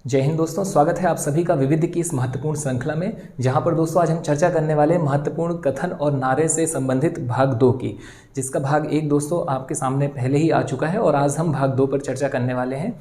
जय हिंद दोस्तों, स्वागत है आप सभी का विविध की इस महत्वपूर्ण श्रृंखला में, जहां पर दोस्तों आज हम चर्चा करने वाले महत्वपूर्ण कथन और नारे से संबंधित भाग 2 की, जिसका भाग 1 दोस्तों आपके सामने पहले ही आ चुका है और आज हम भाग 2 पर चर्चा करने वाले हैं।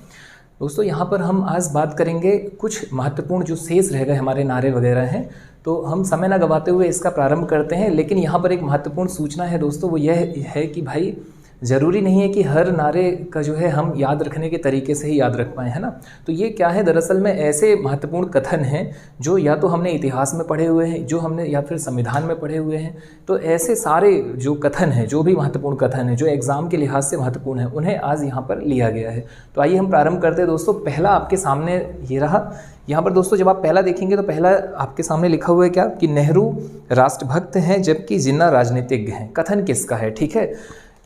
दोस्तों यहाँ पर हम आज बात करेंगे कुछ महत्वपूर्ण जो शेष रह गए हमारे नारे वगैरह हैं, तो हम समय ना गवाते हुए इसका प्रारंभ करते हैं। लेकिन यहाँ पर एक महत्वपूर्ण सूचना है दोस्तों, वो यह है कि भाई ज़रूरी नहीं है कि हर नारे का जो है हम याद रखने के तरीके से ही याद रख पाएँ, है ना। तो ये क्या है, दरअसल में ऐसे महत्वपूर्ण कथन हैं जो या तो हमने इतिहास में पढ़े हुए हैं, जो हमने या फिर संविधान में पढ़े हुए हैं। तो ऐसे सारे जो कथन हैं, जो भी महत्वपूर्ण कथन हैं, जो एग्ज़ाम के लिहाज से महत्वपूर्ण है, उन्हें आज यहाँ पर लिया गया है। तो आइए हम प्रारंभ करते हैं दोस्तों। पहला आपके सामने ये रहा। यहाँ पर दोस्तों जब आप पहला देखेंगे तो पहला आपके सामने लिखा हुआ है क्या कि नेहरू राष्ट्रभक्त हैं जबकि जिन्ना राजनीतिज्ञ हैं। कथन किसका है, ठीक है।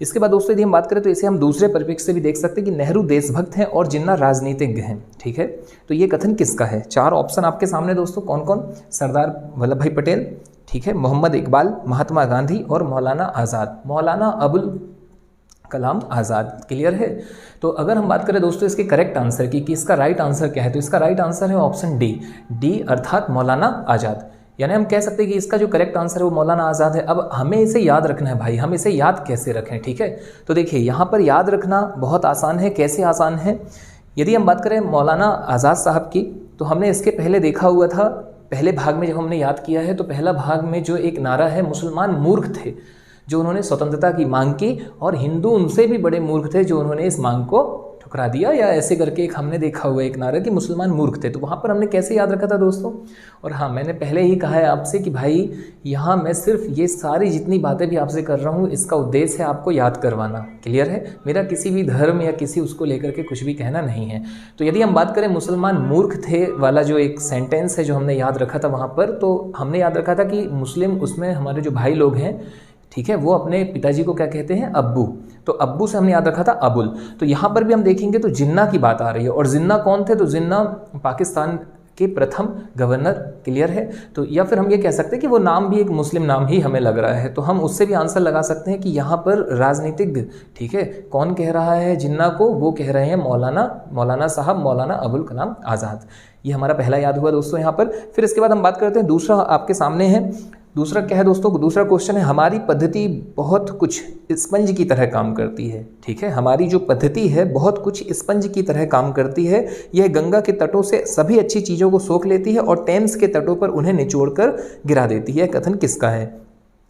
इसके बाद दोस्तों यदि हम बात करें तो इसे हम दूसरे परिप्रेक्ष्य से भी देख सकते हैं कि नेहरू देशभक्त हैं और जिन्ना राजनीतिज्ञ हैं, ठीक है। तो ये कथन किसका है। 4 ऑप्शन आपके सामने दोस्तों, कौन कौन। सरदार वल्लभ भाई पटेल, ठीक है, मोहम्मद इकबाल, महात्मा गांधी और मौलाना आज़ाद, मौलाना अबुल कलाम आज़ाद। क्लियर है। तो अगर हम बात करें दोस्तों इसके करेक्ट आंसर की कि इसका राइट आंसर क्या है, तो इसका राइट आंसर है ऑप्शन डी अर्थात मौलाना आज़ाद। यानी हम कह सकते हैं कि इसका जो करेक्ट आंसर है वो मौलाना आज़ाद है। अब हमें इसे याद रखना है भाई, हम इसे याद कैसे रखें, ठीक है। तो देखिए यहाँ पर याद रखना बहुत आसान है। कैसे आसान है, यदि हम बात करें मौलाना आज़ाद साहब की, तो हमने इसके पहले देखा हुआ था, पहले भाग में जब हमने याद किया है तो पहला भाग में जो एक नारा है, मुसलमान मूर्ख थे जो उन्होंने स्वतंत्रता की मांग की, और हिंदू उनसे भी बड़े मूर्ख थे जो उन्होंने इस मांग को ठुकरा दिया, या ऐसे करके एक हमने देखा हुआ एक नारा कि मुसलमान मूर्ख थे। तो वहाँ पर हमने कैसे याद रखा था दोस्तों। और हाँ, मैंने पहले ही कहा है आपसे कि भाई यहाँ मैं सिर्फ ये सारी जितनी बातें भी आपसे कर रहा हूँ, इसका उद्देश्य है आपको याद करवाना। क्लियर है। मेरा किसी भी धर्म या किसी उसको लेकर के कुछ भी कहना नहीं है। तो यदि हम बात करें मुसलमान मूर्ख थे वाला जो एक सेंटेंस है जो हमने याद रखा था वहाँ पर, तो हमने याद रखा था कि मुस्लिम उसमें हमारे जो भाई लोग हैं, ठीक है, वो अपने पिताजी को क्या कहते हैं, अब्बू। तो अब्बू से हमने याद रखा था अबुल। तो यहाँ पर भी हम देखेंगे तो जिन्ना की बात आ रही है। और जिन्ना कौन थे, तो जिन्ना पाकिस्तान के प्रथम गवर्नर। क्लियर है। तो या फिर हम ये कह सकते हैं कि वो नाम भी एक मुस्लिम नाम ही हमें लग रहा है, तो हम उससे भी आंसर लगा सकते हैं कि यहाँ पर राजनीतिज्ञ, ठीक है, कौन कह रहा है जिन्ना को, वो कह रहे हैं मौलाना साहब, मौलाना अबुल कलाम आज़ाद। ये हमारा पहला याद हुआ दोस्तों यहाँ पर। फिर इसके बाद हम बात करते हैं, दूसरा आपके सामने है। दूसरा क्या है दोस्तों, दूसरा क्वेश्चन है, हमारी पद्धति बहुत कुछ स्पंज की तरह काम करती है, ठीक है। हमारी जो पद्धति है बहुत कुछ स्पंज की तरह काम करती है। यह गंगा के तटों से सभी अच्छी चीज़ों को सोख लेती है और टेम्स के तटों पर उन्हें निचोड़कर गिरा देती है। कथन किसका है।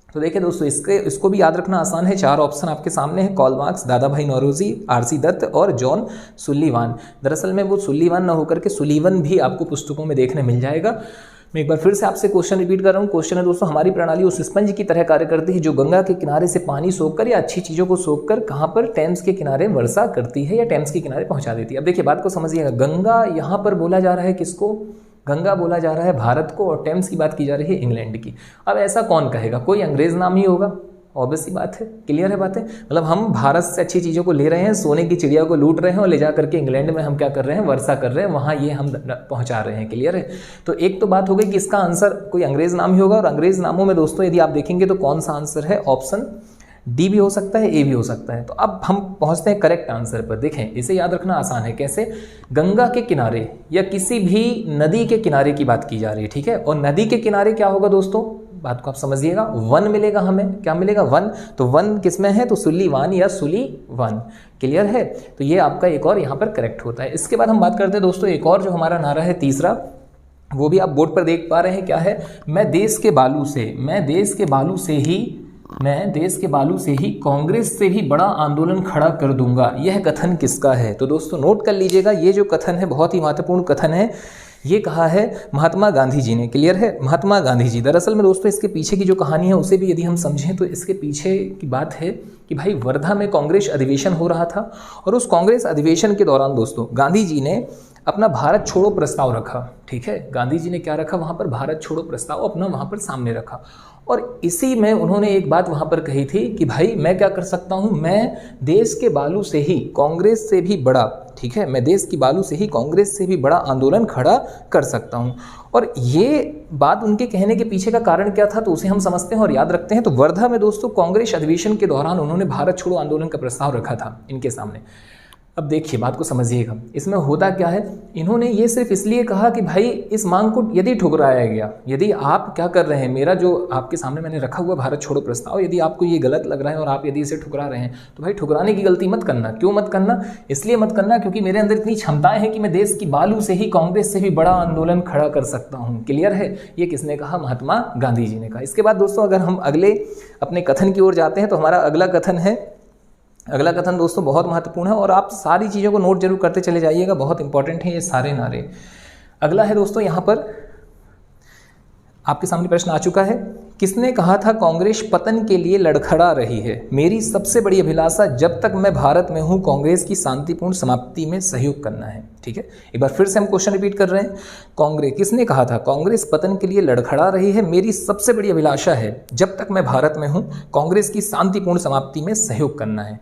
तो देखिए दोस्तों इसको भी याद रखना आसान है। 4 ऑप्शन आपके सामने हैं, कार्ल मार्क्स, दादा भाई नौरोजी, आरसी दत्त और जॉन सुल्लीवान। दरअसल में वो सुल्लीवान ना होकर के सुलीवन भी आपको पुस्तकों में देखने मिल जाएगा। मैं एक बार फिर से आपसे क्वेश्चन रिपीट कर रहा हूँ। क्वेश्चन है दोस्तों, हमारी प्रणाली उस स्पंज की तरह कार्य करती है जो गंगा के किनारे से पानी सोखकर या अच्छी चीज़ों को सोखकर कहाँ पर, टेम्स के किनारे वर्षा करती है या टेम्स के किनारे पहुँचा देती है। अब देखिए बात को समझिएगा, गंगा यहाँ पर बोला जा रहा है किसको, गंगा बोला जा रहा है भारत को, और टेम्स की बात की जा रही है इंग्लैंड की। अब ऐसा कौन कहेगा, कोई अंग्रेज नाम ही होगा, ऑब्वियस सी बात है। क्लियर है बातें। मतलब हम भारत से अच्छी चीज़ों को ले रहे हैं, सोने की चिड़िया को लूट रहे हैं और ले जा करके इंग्लैंड में हम क्या कर रहे हैं, वर्षा कर रहे हैं, वहाँ ये हम पहुँचा रहे हैं। क्लियर है। तो एक तो बात हो गई कि इसका आंसर कोई अंग्रेज नाम ही होगा, और अंग्रेज नामों में दोस्तों यदि आप देखेंगे तो कौन सा आंसर है, ऑप्शन डी भी हो सकता है, ए भी हो सकता है। तो अब हम पहुंचते हैं करेक्ट आंसर पर। देखें इसे याद रखना आसान है। कैसे, गंगा के किनारे या किसी भी नदी के किनारे की बात की जा रही है, ठीक है। और नदी के किनारे क्या होगा दोस्तों, बात को आप समझिएगा, वन मिलेगा हमें। क्या मिलेगा, वन। तो वन किसमें है, तो सुल्लीवान या सुलीवान। क्लियर है। तो ये आपका एक और यहाँ पर करेक्ट होता है। इसके बाद हम बात करते हैं दोस्तों एक और जो हमारा नारा है तीसरा, वो भी आप बोर्ड पर देख पा रहे हैं। क्या है, मैं देश के बालू से ही कांग्रेस से भी बड़ा आंदोलन खड़ा कर दूंगा। यह कथन किसका है। तो दोस्तों नोट कर लीजिएगा, ये जो कथन है बहुत ही महत्वपूर्ण कथन है। ये कहा है महात्मा गांधी जी ने। क्लियर है, महात्मा गांधी जी। दरअसल में दोस्तों इसके पीछे की जो कहानी है उसे भी यदि हम समझें तो इसके पीछे की बात है कि भाई वर्धा में कांग्रेस अधिवेशन हो रहा था, और उस कांग्रेस अधिवेशन के दौरान दोस्तों गांधी जी ने अपना भारत छोड़ो प्रस्ताव रखा। ठीक है, गांधी जी ने क्या रखा वहाँ पर, भारत छोड़ो प्रस्ताव अपना वहाँ पर सामने रखा। और इसी में उन्होंने एक बात वहाँ पर कही थी कि भाई मैं क्या कर सकता हूँ, मैं देश के बालू से ही कांग्रेस से भी बड़ा, ठीक है, मैं देश की बालू से ही कांग्रेस से भी बड़ा आंदोलन खड़ा कर सकता हूँ। और ये बात उनके कहने के पीछे का कारण क्या था, तो उसे हम समझते हैं और याद रखते हैं। तो वर्धा में दोस्तों कांग्रेस अधिवेशन के दौरान उन्होंने भारत छोड़ो आंदोलन का प्रस्ताव रखा था इनके सामने। अब देखिए बात को समझिएगा, इसमें होता क्या है, इन्होंने ये सिर्फ इसलिए कहा कि भाई इस मांग को यदि ठुकराया गया, यदि आप क्या कर रहे हैं, मेरा जो आपके सामने मैंने रखा हुआ भारत छोड़ो प्रस्ताव, यदि आपको ये गलत लग रहा है और आप यदि इसे ठुकरा रहे हैं तो भाई ठुकराने की गलती मत करना। क्यों मत करना? इसलिए मत करना क्योंकि मेरे अंदर इतनी क्षमताएं हैं कि मैं देश की बालू से ही कांग्रेस से भी बड़ा आंदोलन खड़ा कर सकता हूँ। क्लियर है? ये किसने कहा? महात्मा गांधी जी ने कहा। इसके बाद दोस्तों अगर हम अगले अपने कथन की ओर जाते हैं तो हमारा अगला कथन है, अगला कथन दोस्तों बहुत महत्वपूर्ण है और आप सारी चीज़ों को नोट जरूर करते चले जाइएगा, बहुत इंपॉर्टेंट है ये सारे नारे। अगला है दोस्तों, यहाँ पर आपके सामने प्रश्न आ चुका है, किसने कहा था कांग्रेस पतन के लिए लड़खड़ा रही है? मेरी सबसे बड़ी अभिलाषा जब तक मैं भारत में हूं कांग्रेस की शांतिपूर्ण समाप्ति में सहयोग करना है। ठीक है, एक बार फिर से हम क्वेश्चन रिपीट कर रहे हैं। कांग्रेस, किसने कहा था कांग्रेस पतन के लिए लड़खड़ा रही है? मेरी सबसे बड़ी अभिलाषा है जब तक मैं भारत में हूं कांग्रेस की शांतिपूर्ण समाप्ति में सहयोग करना है।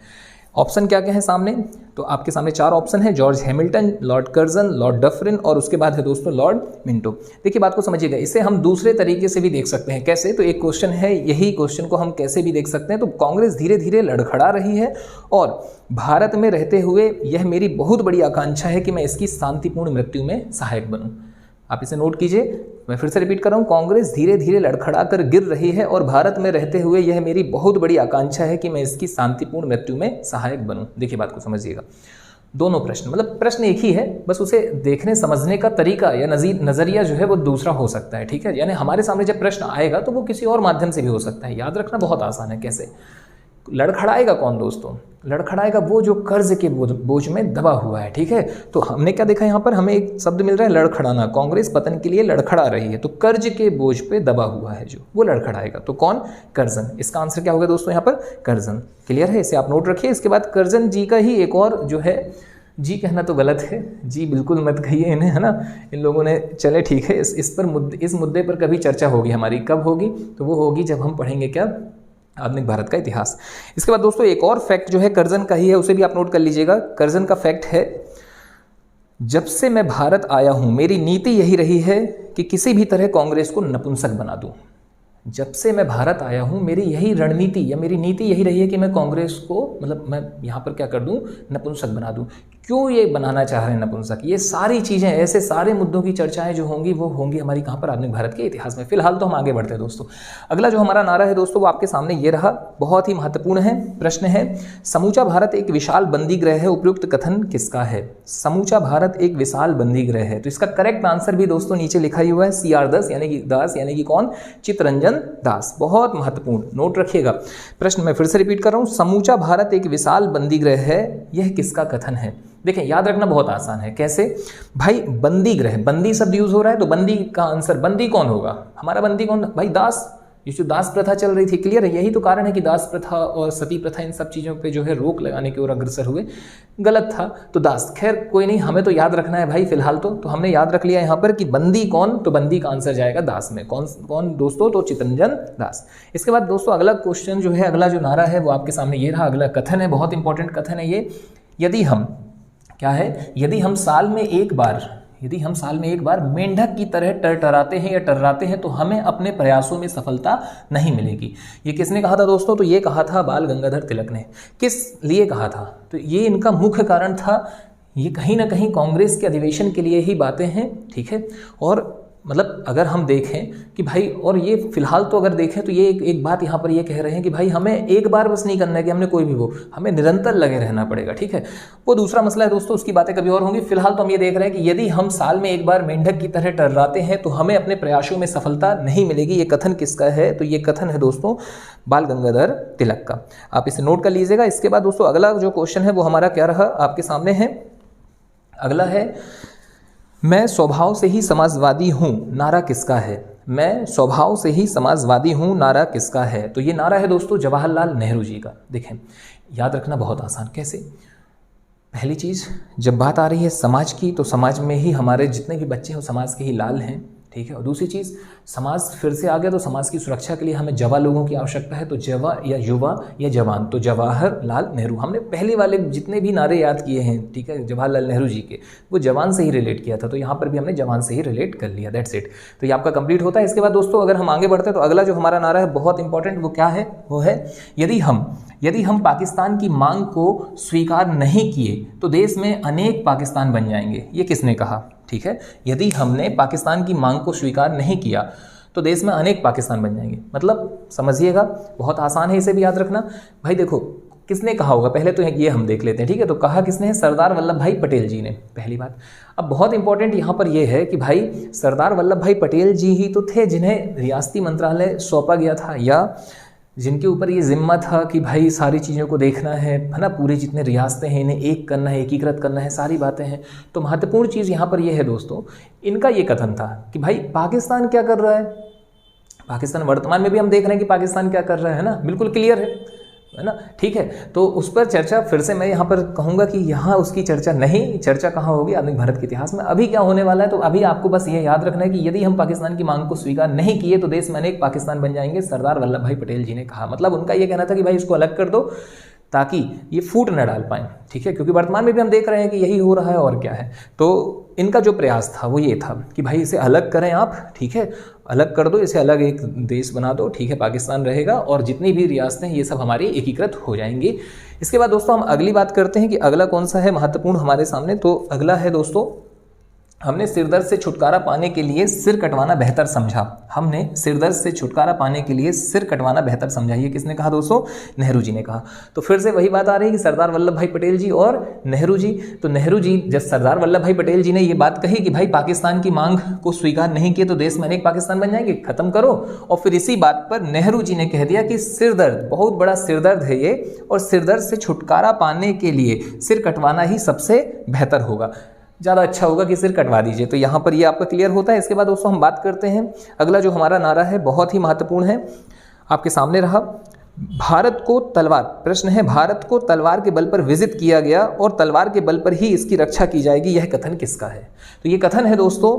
ऑप्शन क्या क्या है सामने? तो आपके सामने 4 ऑप्शन है, George Hamilton, Lord Curzon, Lord Dufferin और उसके बाद है दोस्तों लॉर्ड मिंटो। देखिए बात को समझिएगा, इसे हम दूसरे तरीके से भी देख सकते हैं। कैसे? तो एक क्वेश्चन है, यही क्वेश्चन को हम कैसे भी देख सकते हैं। तो कांग्रेस धीरे धीरे लड़खड़ा रही है और भारत में रहते हुए यह मेरी बहुत बड़ी आकांक्षा है कि मैं इसकी शांतिपूर्ण मृत्यु में सहायक बनूं। आप इसे नोट कीजिए, मैं फिर से रिपीट कर रहा हूँ, कांग्रेस धीरे धीरे लड़खड़ा कर गिर रही है और भारत में रहते हुए यह मेरी बहुत बड़ी आकांक्षा है कि मैं इसकी शांतिपूर्ण मृत्यु में सहायक बनूं। देखिए बात को समझिएगा, दोनों प्रश्न, मतलब प्रश्न एक ही है, बस उसे देखने समझने का तरीका या नजरिया जो है वो दूसरा हो सकता है। ठीक है, यानी हमारे सामने जब प्रश्न आएगा तो वो किसी और माध्यम से भी हो सकता है। याद रखना बहुत आसान है। कैसे लड़खड़ाएगा कौन दोस्तों? लड़खड़ाएगा वो जो कर्ज के बोझ में दबा हुआ है। ठीक है, तो हमने क्या देखा यहाँ पर, हमें एक शब्द मिल रहा है लड़खड़ाना। कांग्रेस पतन के लिए लड़खड़ा रही है, तो कर्ज के बोझ पे दबा हुआ है जो, वो लड़खड़ाएगा। तो कौन? कर्जन। इसका आंसर क्या होगा दोस्तों यहाँ पर? कर्जन। क्लियर है? इसे आप नोट रखिए। इसके बाद कर्जन जी का ही एक और जो है, जी कहना तो गलत है, जी बिल्कुल मत कहिए इन्हें, है ना, इन लोगों ने, चले ठीक है, इस मुद्दे पर कभी चर्चा होगी हमारी। कब होगी? तो वो होगी जब हम पढ़ेंगे क्या, आधुनिक भारत का इतिहास। इसके बाद दोस्तों एक और फैक्ट जो है कर्जन का ही है, उसे भी आप नोट कर लीजिएगा। कर्जन का फैक्ट है, जब से मैं भारत आया हूं मेरी नीति यही रही है कि किसी भी तरह कांग्रेस को नपुंसक बना दूं। जब से मैं भारत आया हूं मेरी यही रणनीति या मेरी नीति यही रही है कि मैं कांग्रेस को, मतलब मैं यहाँ पर क्या कर दूं, नपुंसक बना दूं। क्यों ये बनाना चाह रहे हैं नपुंसक? ये सारी चीज़ें, ऐसे सारे मुद्दों की चर्चाएं जो होंगी वो होंगी हमारी कहाँ पर, आधुनिक भारत के इतिहास में। फिलहाल तो हम आगे बढ़ते हैं दोस्तों। अगला जो हमारा नारा है दोस्तों वो आपके सामने ये रहा, बहुत ही महत्वपूर्ण है। प्रश्न है, समूचा भारत एक विशाल बंदी गृह है, उपयुक्त कथन किसका है? समूचा भारत एक विशाल बंदी गृह है, तो इसका करेक्ट आंसर भी दोस्तों नीचे लिखा ही हुआ है, CR दास यानी कि कौन? चित्तरंजन दास। बहुत महत्वपूर्ण, नोट रखिएगा। प्रश्न मैं फिर से रिपीट कर रहा हूं, समूचा भारत एक विशाल बंदी गृह है, यह किसका कथन है? देखें याद रखना बहुत आसान है। कैसे भाई? बंदी गृह, बंदी शब्द यूज हो रहा है तो बंदी का आंसर, बंदी कौन होगा हमारा? बंदी कौन भाई? दास। ये जो दास प्रथा चल रही थी, क्लियर है, यही तो कारण है कि दास प्रथा और सती प्रथा इन सब चीज़ों पे जो है रोक लगाने की ओर अग्रसर हुए। गलत था तो दास। खैर कोई नहीं, हमें तो याद रखना है भाई फिलहाल तो हमने याद रख लिया यहाँ पर कि बंदी कौन, तो बंदी का आंसर जाएगा दास में। कौन दोस्तों? तो चित्तरंजन दास। इसके बाद दोस्तों अगला क्वेश्चन जो है, अगला जो नारा है वो आपके सामने ये रहा। अगला कथन है, बहुत इंपॉर्टेंट कथन है ये, यदि हम क्या है, यदि हम साल में एक बार मेंढक की तरह टरटराते हैं या टर्राते हैं तो हमें अपने प्रयासों में सफलता नहीं मिलेगी। ये किसने कहा था दोस्तों? तो ये कहा था बाल गंगाधर तिलक ने। किस लिए कहा था? तो ये इनका मुख्य कारण था, ये कहीं ना कहीं कांग्रेस के अधिवेशन के लिए ही बातें हैं। ठीक है, और मतलब अगर हम देखें कि भाई, और ये फिलहाल तो अगर देखें तो ये एक बात यहाँ पर ये कह रहे हैं कि भाई हमें एक बार बस नहीं करना है कि हमने कोई भी वो, हमें निरंतर लगे रहना पड़ेगा। ठीक है, वो दूसरा मसला है दोस्तों, उसकी बातें कभी और होंगी। फिलहाल तो हम ये देख रहे हैं कि यदि हम साल में एक बार मेंढक की तरह टर्राते हैं तो हमें अपने प्रयासों में सफलता नहीं मिलेगी। ये कथन किसका है? तो ये कथन है दोस्तों बाल गंगाधर तिलक का। आप इसे नोट कर लीजिएगा। इसके बाद दोस्तों अगला जो क्वेश्चन है वो हमारा क्या रहा, आपके सामने है। अगला है, मैं स्वभाव से ही समाजवादी हूँ, नारा किसका है? मैं स्वभाव से ही समाजवादी हूँ, नारा किसका है? तो ये नारा है दोस्तों जवाहरलाल नेहरू जी का। देखें याद रखना बहुत आसान। कैसे? पहली चीज़, जब बात आ रही है समाज की तो समाज में ही हमारे जितने भी बच्चे हैं वो समाज के ही लाल हैं। ठीक है, और दूसरी चीज़, समाज फिर से आ गया तो समाज की सुरक्षा के लिए हमें जवा लोगों की आवश्यकता है, तो जवा या युवा या जवान, तो जवाहरलाल नेहरू। हमने पहले वाले जितने भी नारे याद किए हैं, ठीक है, जवाहरलाल नेहरू जी के, वो जवान से ही रिलेट किया था, तो यहाँ पर भी हमने जवान से ही रिलेट कर लिया। That's it. तो ये आपका कंप्लीट होता है। इसके बाद दोस्तों अगर हम आगे बढ़ते हैं तो अगला जो हमारा नारा है बहुत इंपॉर्टेंट, वो क्या है? वो है, यदि हम यदि हम पाकिस्तान की मांग को स्वीकार नहीं किए तो देश में अनेक पाकिस्तान बन जाएंगे। ये किसने कहा? ठीक है, यदि हमने पाकिस्तान की मांग को स्वीकार नहीं किया तो देश में अनेक पाकिस्तान बन जाएंगे। मतलब समझिएगा, बहुत आसान है, इसे भी याद रखना। भाई देखो, किसने कहा होगा, पहले तो ये हम देख लेते हैं। ठीक है, तो कहा किसने है? सरदार वल्लभ भाई पटेल जी ने, पहली बात। अब बहुत इंपॉर्टेंट यहाँ पर यह है कि भाई सरदार वल्लभ भाई पटेल जी ही तो थे जिन्हें रियासती मंत्रालय सौंपा गया था, या जिनके ऊपर ये जिम्मा था कि भाई सारी चीज़ों को देखना है ना, पूरी जितने रियासतें हैं इन्हें एक करना है, एकीकृत करना है, सारी बातें हैं। तो महत्वपूर्ण चीज़ यहाँ पर यह है दोस्तों, इनका ये कथन था कि भाई पाकिस्तान क्या कर रहा है, पाकिस्तान वर्तमान में भी हम देख रहे हैं कि पाकिस्तान क्या कर रहा है ना, बिल्कुल क्लियर है ना। ठीक है, तो उस पर चर्चा फिर से मैं यहाँ पर कहूँगा कि यहाँ उसकी चर्चा नहीं, चर्चा कहाँ होगी? आधुनिक भारत के इतिहास में। अभी क्या होने वाला है, तो अभी आपको बस ये याद रखना है कि यदि हम पाकिस्तान की मांग को स्वीकार नहीं किए तो देश में अनेक पाकिस्तान बन जाएंगे, सरदार वल्लभ भाई पटेल जी ने कहा। मतलब उनका ये कहना था कि भाई इसको अलग कर दो ताकि ये फूट न डाल पाएँ। ठीक है, क्योंकि वर्तमान में भी हम देख रहे हैं कि यही हो रहा है, और क्या है। तो इनका जो प्रयास था वो ये था कि भाई इसे अलग करें आप, ठीक है, अलग कर दो, इसे अलग एक देश बना दो, ठीक है, पाकिस्तान रहेगा और जितनी भी रियासतें हैं ये सब हमारी एकीकृत हो जाएंगी। इसके बाद दोस्तों हम अगली बात करते हैं कि अगला कौन सा है महत्वपूर्ण हमारे सामने। तो अगला है दोस्तों, हमने सिरदर्द से छुटकारा पाने के लिए सिर कटवाना बेहतर समझा। हमने सिरदर्द से छुटकारा पाने के लिए सिर कटवाना बेहतर समझा। ये किसने कहा दोस्तों? नेहरू जी ने कहा। तो फिर से वही बात आ रही है कि सरदार वल्लभ भाई पटेल जी और नेहरू जी। तो नेहरू जी, जब सरदार वल्लभ भाई पटेल जी ने ये बात कही कि भाई पाकिस्तान की मांग को स्वीकार नहीं किए तो देश में अनेक पाकिस्तान बन जाएंगे, खत्म करो। और फिर इसी बात पर नेहरू जी ने कह दिया कि सिरदर्द, बहुत बड़ा सिरदर्द है ये, और सिरदर्द से छुटकारा पाने के लिए सिर कटवाना ही सबसे बेहतर होगा, ज़्यादा अच्छा होगा कि सिर कटवा दीजिए। तो यहाँ पर ये आपका क्लियर होता है। इसके बाद दोस्तों हम बात करते हैं, अगला जो हमारा नारा है बहुत ही महत्वपूर्ण है, आपके सामने रहा। भारत को तलवार, प्रश्न है, भारत को तलवार के बल पर विजित किया गया और तलवार के बल पर ही इसकी रक्षा की जाएगी, यह कथन किसका है? तो ये कथन है दोस्तों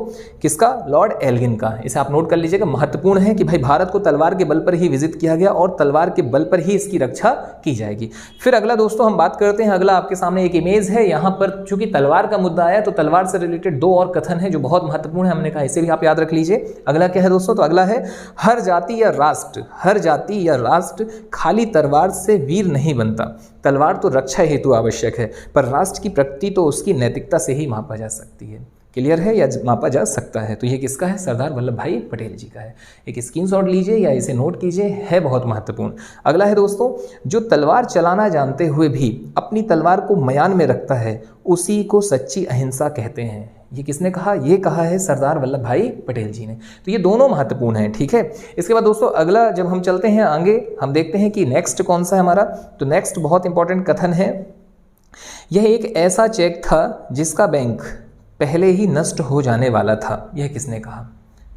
किसका? लॉर्ड एल्गिन का। इसे आप नोट कर लीजिएगा, महत्वपूर्ण है कि भाई भारत को तलवार के बल पर ही विजित किया गया और तलवार के बल पर ही इसकी रक्षा की जाएगी। फिर अगला दोस्तों हम बात करते हैं, अगला आपके सामने एक इमेज है, यहाँ पर चूंकि तलवार का मुद्दा आया तो तलवार से रिलेटेड दो और कथन है जो बहुत महत्वपूर्ण है, हमने कहा इसे भी आप याद रख लीजिए। अगला क्या है दोस्तों? तो अगला है, हर जाति या राष्ट्र, हर जाति या राष्ट्र खाली तलवार से वीर नहीं बनता। तलवार तो रक्षा हेतु आवश्यक है, पर राष्ट्र की प्रगति तो उसकी नैतिकता से ही मापा जा सकती है। क्लियर है, या मापा जा सकता है। तो ये किसका है? सरदार वल्लभ भाई पटेल जी का है। एक स्क्रीनशॉट लीजिए या इसे नोट कीजिए, है बहुत महत्वपूर्ण। अगला है दोस्तों, जो तलवार चलाना जानते हुए भी अपनी तलवार को म्यान में रखता है उसी को सच्ची अहिंसा कहते हैं। ये किसने कहा? ये कहा है सरदार वल्लभ भाई पटेल जी ने। तो ये दोनों महत्वपूर्ण हैं। ठीक है, इसके बाद दोस्तों अगला जब हम चलते हैं आगे, हम देखते हैं कि नेक्स्ट कौन सा है हमारा। तो नेक्स्ट बहुत इंपॉर्टेंट कथन है, यह एक ऐसा चेक था जिसका बैंक पहले ही नष्ट हो जाने वाला था। यह किसने कहा?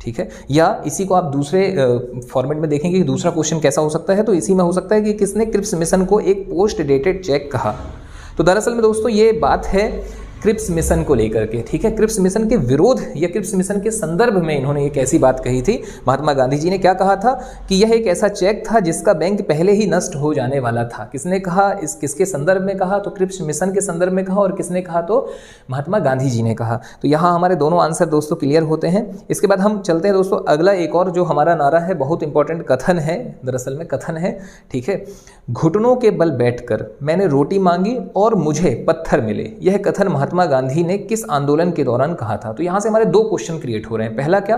ठीक है, या इसी को आप दूसरे फॉर्मेट में देखेंगे कि दूसरा क्वेश्चन कैसा हो सकता है। तो इसी में हो सकता है कि किसने क्रिप्स मिशन को एक पोस्ट डेटेड चेक कहा। तो दरअसल में दोस्तों ये बात है क्रिप्स मिशन को लेकर के। ठीक है, क्रिप्स मिशन के विरोध या क्रिप्स मिशन के संदर्भ में इन्होंने एक ऐसी बात कही थी। महात्मा गांधी जी ने क्या कहा था कि यह एक ऐसा चेक था जिसका बैंक पहले ही नष्ट हो जाने वाला था। किसने कहा? इस किसके संदर्भ में कहा? तो क्रिप्स मिशन के संदर्भ में कहा। और किसने कहा? तो महात्मा गांधी जी ने कहा। तो यहाँ हमारे दोनों आंसर दोस्तों क्लियर होते हैं। इसके बाद हम चलते हैं दोस्तों, अगला एक और जो हमारा नारा है, बहुत इंपॉर्टेंट कथन है, दरअसल में कथन है। ठीक है, घुटनों के बल बैठकर मैंने रोटी मांगी और मुझे पत्थर मिले। यह कथन महात्मा गांधी ने किस आंदोलन के दौरान कहा था? तो यहाँ से हमारे दो क्वेश्चन क्रिएट हो रहे हैं। पहला क्या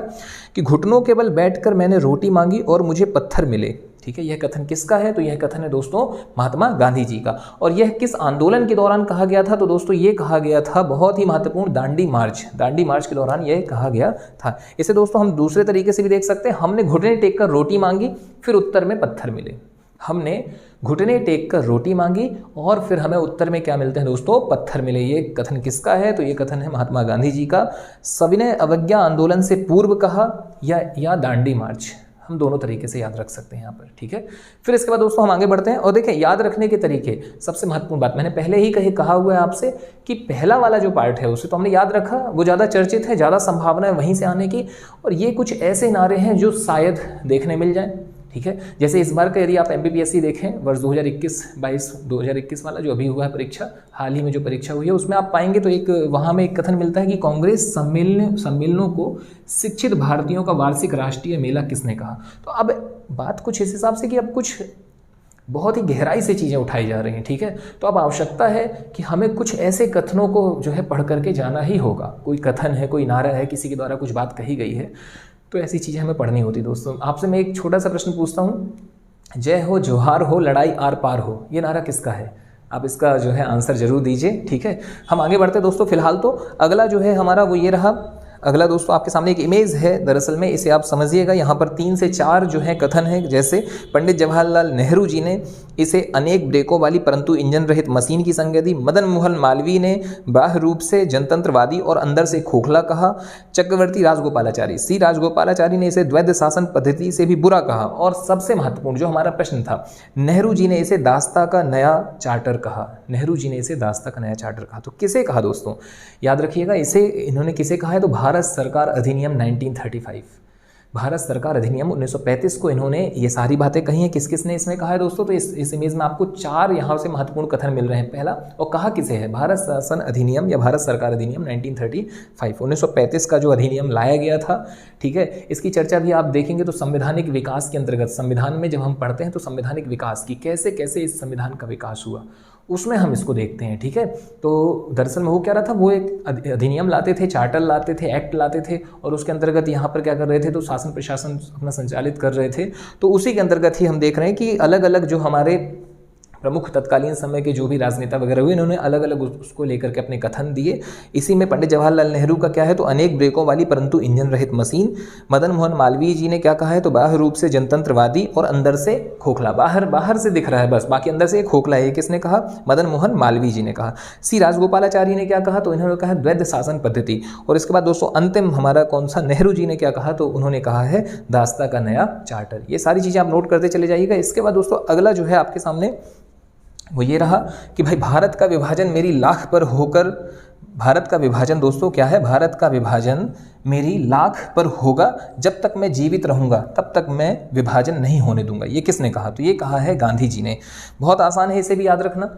कि घुटनों के बल बैठकर मैंने रोटी मांगी और मुझे पत्थर मिले। ठीक है, यह कथन किसका है? तो यह कथन है दोस्तों महात्मा गांधी जी का। और यह किस आंदोलन के दौरान कहा गया था? तो दोस्तों ये कहा गया था, बहुत ही महत्वपूर्ण, दांडी मार्च। दांडी मार्च के दौरान यह कहा गया था। इसे दोस्तों हम दूसरे तरीके से भी देख सकते हैं, हमने घुटने टेक कर रोटी मांगी, फिर उत्तर में पत्थर मिले। हमने घुटने टेक कर रोटी मांगी और फिर हमें उत्तर में क्या मिलते हैं दोस्तों? पत्थर मिले। ये कथन किसका है? तो ये कथन है महात्मा गांधी जी का। सविनय अवज्ञा आंदोलन से पूर्व कहा या दांडी मार्च, हम दोनों तरीके से याद रख सकते हैं यहाँ पर। ठीक है, फिर इसके बाद दोस्तों हम आगे बढ़ते हैं और देखें याद रखने के तरीके। सबसे महत्वपूर्ण बात मैंने पहले ही कहा हुआ है आपसे कि पहला वाला जो पार्ट है उसे तो हमने याद रखा, वो ज़्यादा चर्चित है, ज़्यादा संभावना है वहीं से आने की। और ये कुछ ऐसे नारे हैं जो शायद देखने मिल जाएं। ठीक है, जैसे इस बार का यदि आप MPPSC देखें वर्ष 2021 वाला जो अभी हुआ है परीक्षा, हाल ही में जो परीक्षा हुई है, उसमें आप पाएंगे तो एक वहाँ में एक कथन मिलता है कि कांग्रेस सम्मेलनों को शिक्षित भारतीयों का वार्षिक राष्ट्रीय मेला किसने कहा। तो अब बात कुछ इस हिसाब से कि अब कुछ बहुत ही गहराई से चीज़ें उठाई जा रही हैं, ठीक है। तो अब आवश्यकता है कि हमें कुछ ऐसे कथनों को जो है पढ़ करके जाना ही होगा। कोई कथन है, कोई नारा है, किसी के द्वारा कुछ बात कही गई है, तो ऐसी चीज़ें हमें पढ़नी होती। दोस्तों आपसे मैं एक छोटा सा प्रश्न पूछता हूँ, जय हो जोहार हो लड़ाई आर पार हो, ये नारा किसका है? आप इसका जो है आंसर जरूर दीजिए, ठीक है। हम आगे बढ़ते दोस्तों। फिलहाल तो अगला जो है हमारा वो ये रहा। अगला दोस्तों आपके सामने एक इमेज है, दरअसल में इसे आप समझिएगा। यहाँ पर 3 से 4 जो है कथन है। जैसे पंडित जवाहरलाल नेहरू जी ने इसे अनेक ब्रेकों वाली परंतु इंजन रहित मशीन की संज्ञा दी। मदन मोहन मालवीय ने बाह्य रूप से जनतंत्रवादी और अंदर से खोखला कहा। चक्रवर्ती राजगोपालाचारी सी राजगोपालाचारी ने इसे द्वैध शासन पद्धति से भी बुरा कहा। और सबसे महत्वपूर्ण जो हमारा प्रश्न था, नेहरू जी ने इसे दास्ता का नया चार्टर कहा। नेहरू जी ने इसे दास्ता का नया चार्टर कहा। तो किसे कहा दोस्तों? याद रखिएगा, इसे इन्होंने किसे कहा है? तो भारत सरकार अधिनियम 1935, भारत सरकार अधिनियम 1935 को इन्होंने ये सारी बातें कही हैं। किस किस ने इसमें कहा है दोस्तों? तो इस इमेज में आपको 4 यहाँ से महत्वपूर्ण कथन मिल रहे हैं। पहला, और कहा किसे है? भारत शासन अधिनियम या भारत सरकार अधिनियम 1935, 1935 का जो अधिनियम लाया गया था, ठीक है। इसकी चर्चा भी आप देखेंगे तो संवैधानिक विकास के अंतर्गत, संविधान में जब हम पढ़ते हैं तो संवैधानिक विकास की कैसे कैसे इस संविधान का विकास हुआ, उसमें हम इसको देखते हैं, ठीक है। तो दरअसल में वो क्या रहा था, वो एक अधिनियम लाते थे, चार्टर लाते थे, एक्ट लाते थे, और उसके अंतर्गत यहाँ पर क्या कर रहे थे? तो शासन प्रशासन अपना संचालित कर रहे थे। तो उसी के अंतर्गत ही हम देख रहे हैं कि अलग अलग जो हमारे प्रमुख तत्कालीन समय के जो भी राजनेता वगैरह हुए, इन्होंने अलग अलग उसको लेकर के अपने कथन दिए। इसी में पंडित जवाहरलाल नेहरू का क्या है? तो अनेक ब्रेकों वाली परंतु इंजन रहित मशीन। मदन मोहन मालवीय जी ने क्या कहा है? तो बाह्य रूप से जनतंत्रवादी और अंदर से खोखला। बाहर से दिख रहा है बस, बाकी अंदर से खोखला है। किसने कहा? मदन मोहन मालवीय जी ने कहा। सी राजगोपालाचारी ने क्या कहा? तो इन्होंने कहा द्वैध शासन पद्धति। और इसके बाद दोस्तों अंतिम हमारा कौन सा? नेहरू जी ने क्या कहा? तो उन्होंने कहा है दास्ता का नया चार्टर। ये सारी चीज़ें आप नोट करते चले जाइएगा। इसके बाद दोस्तों अगला जो है आपके सामने वो ये रहा कि भाई भारत का विभाजन मेरी लाख पर होकर, भारत का विभाजन दोस्तों क्या है? भारत का विभाजन मेरी लाख पर होगा, जब तक मैं जीवित रहूंगा तब तक मैं विभाजन नहीं होने दूंगा। ये किसने कहा? तो ये कहा है गांधी जी ने। बहुत आसान है, इसे भी याद रखना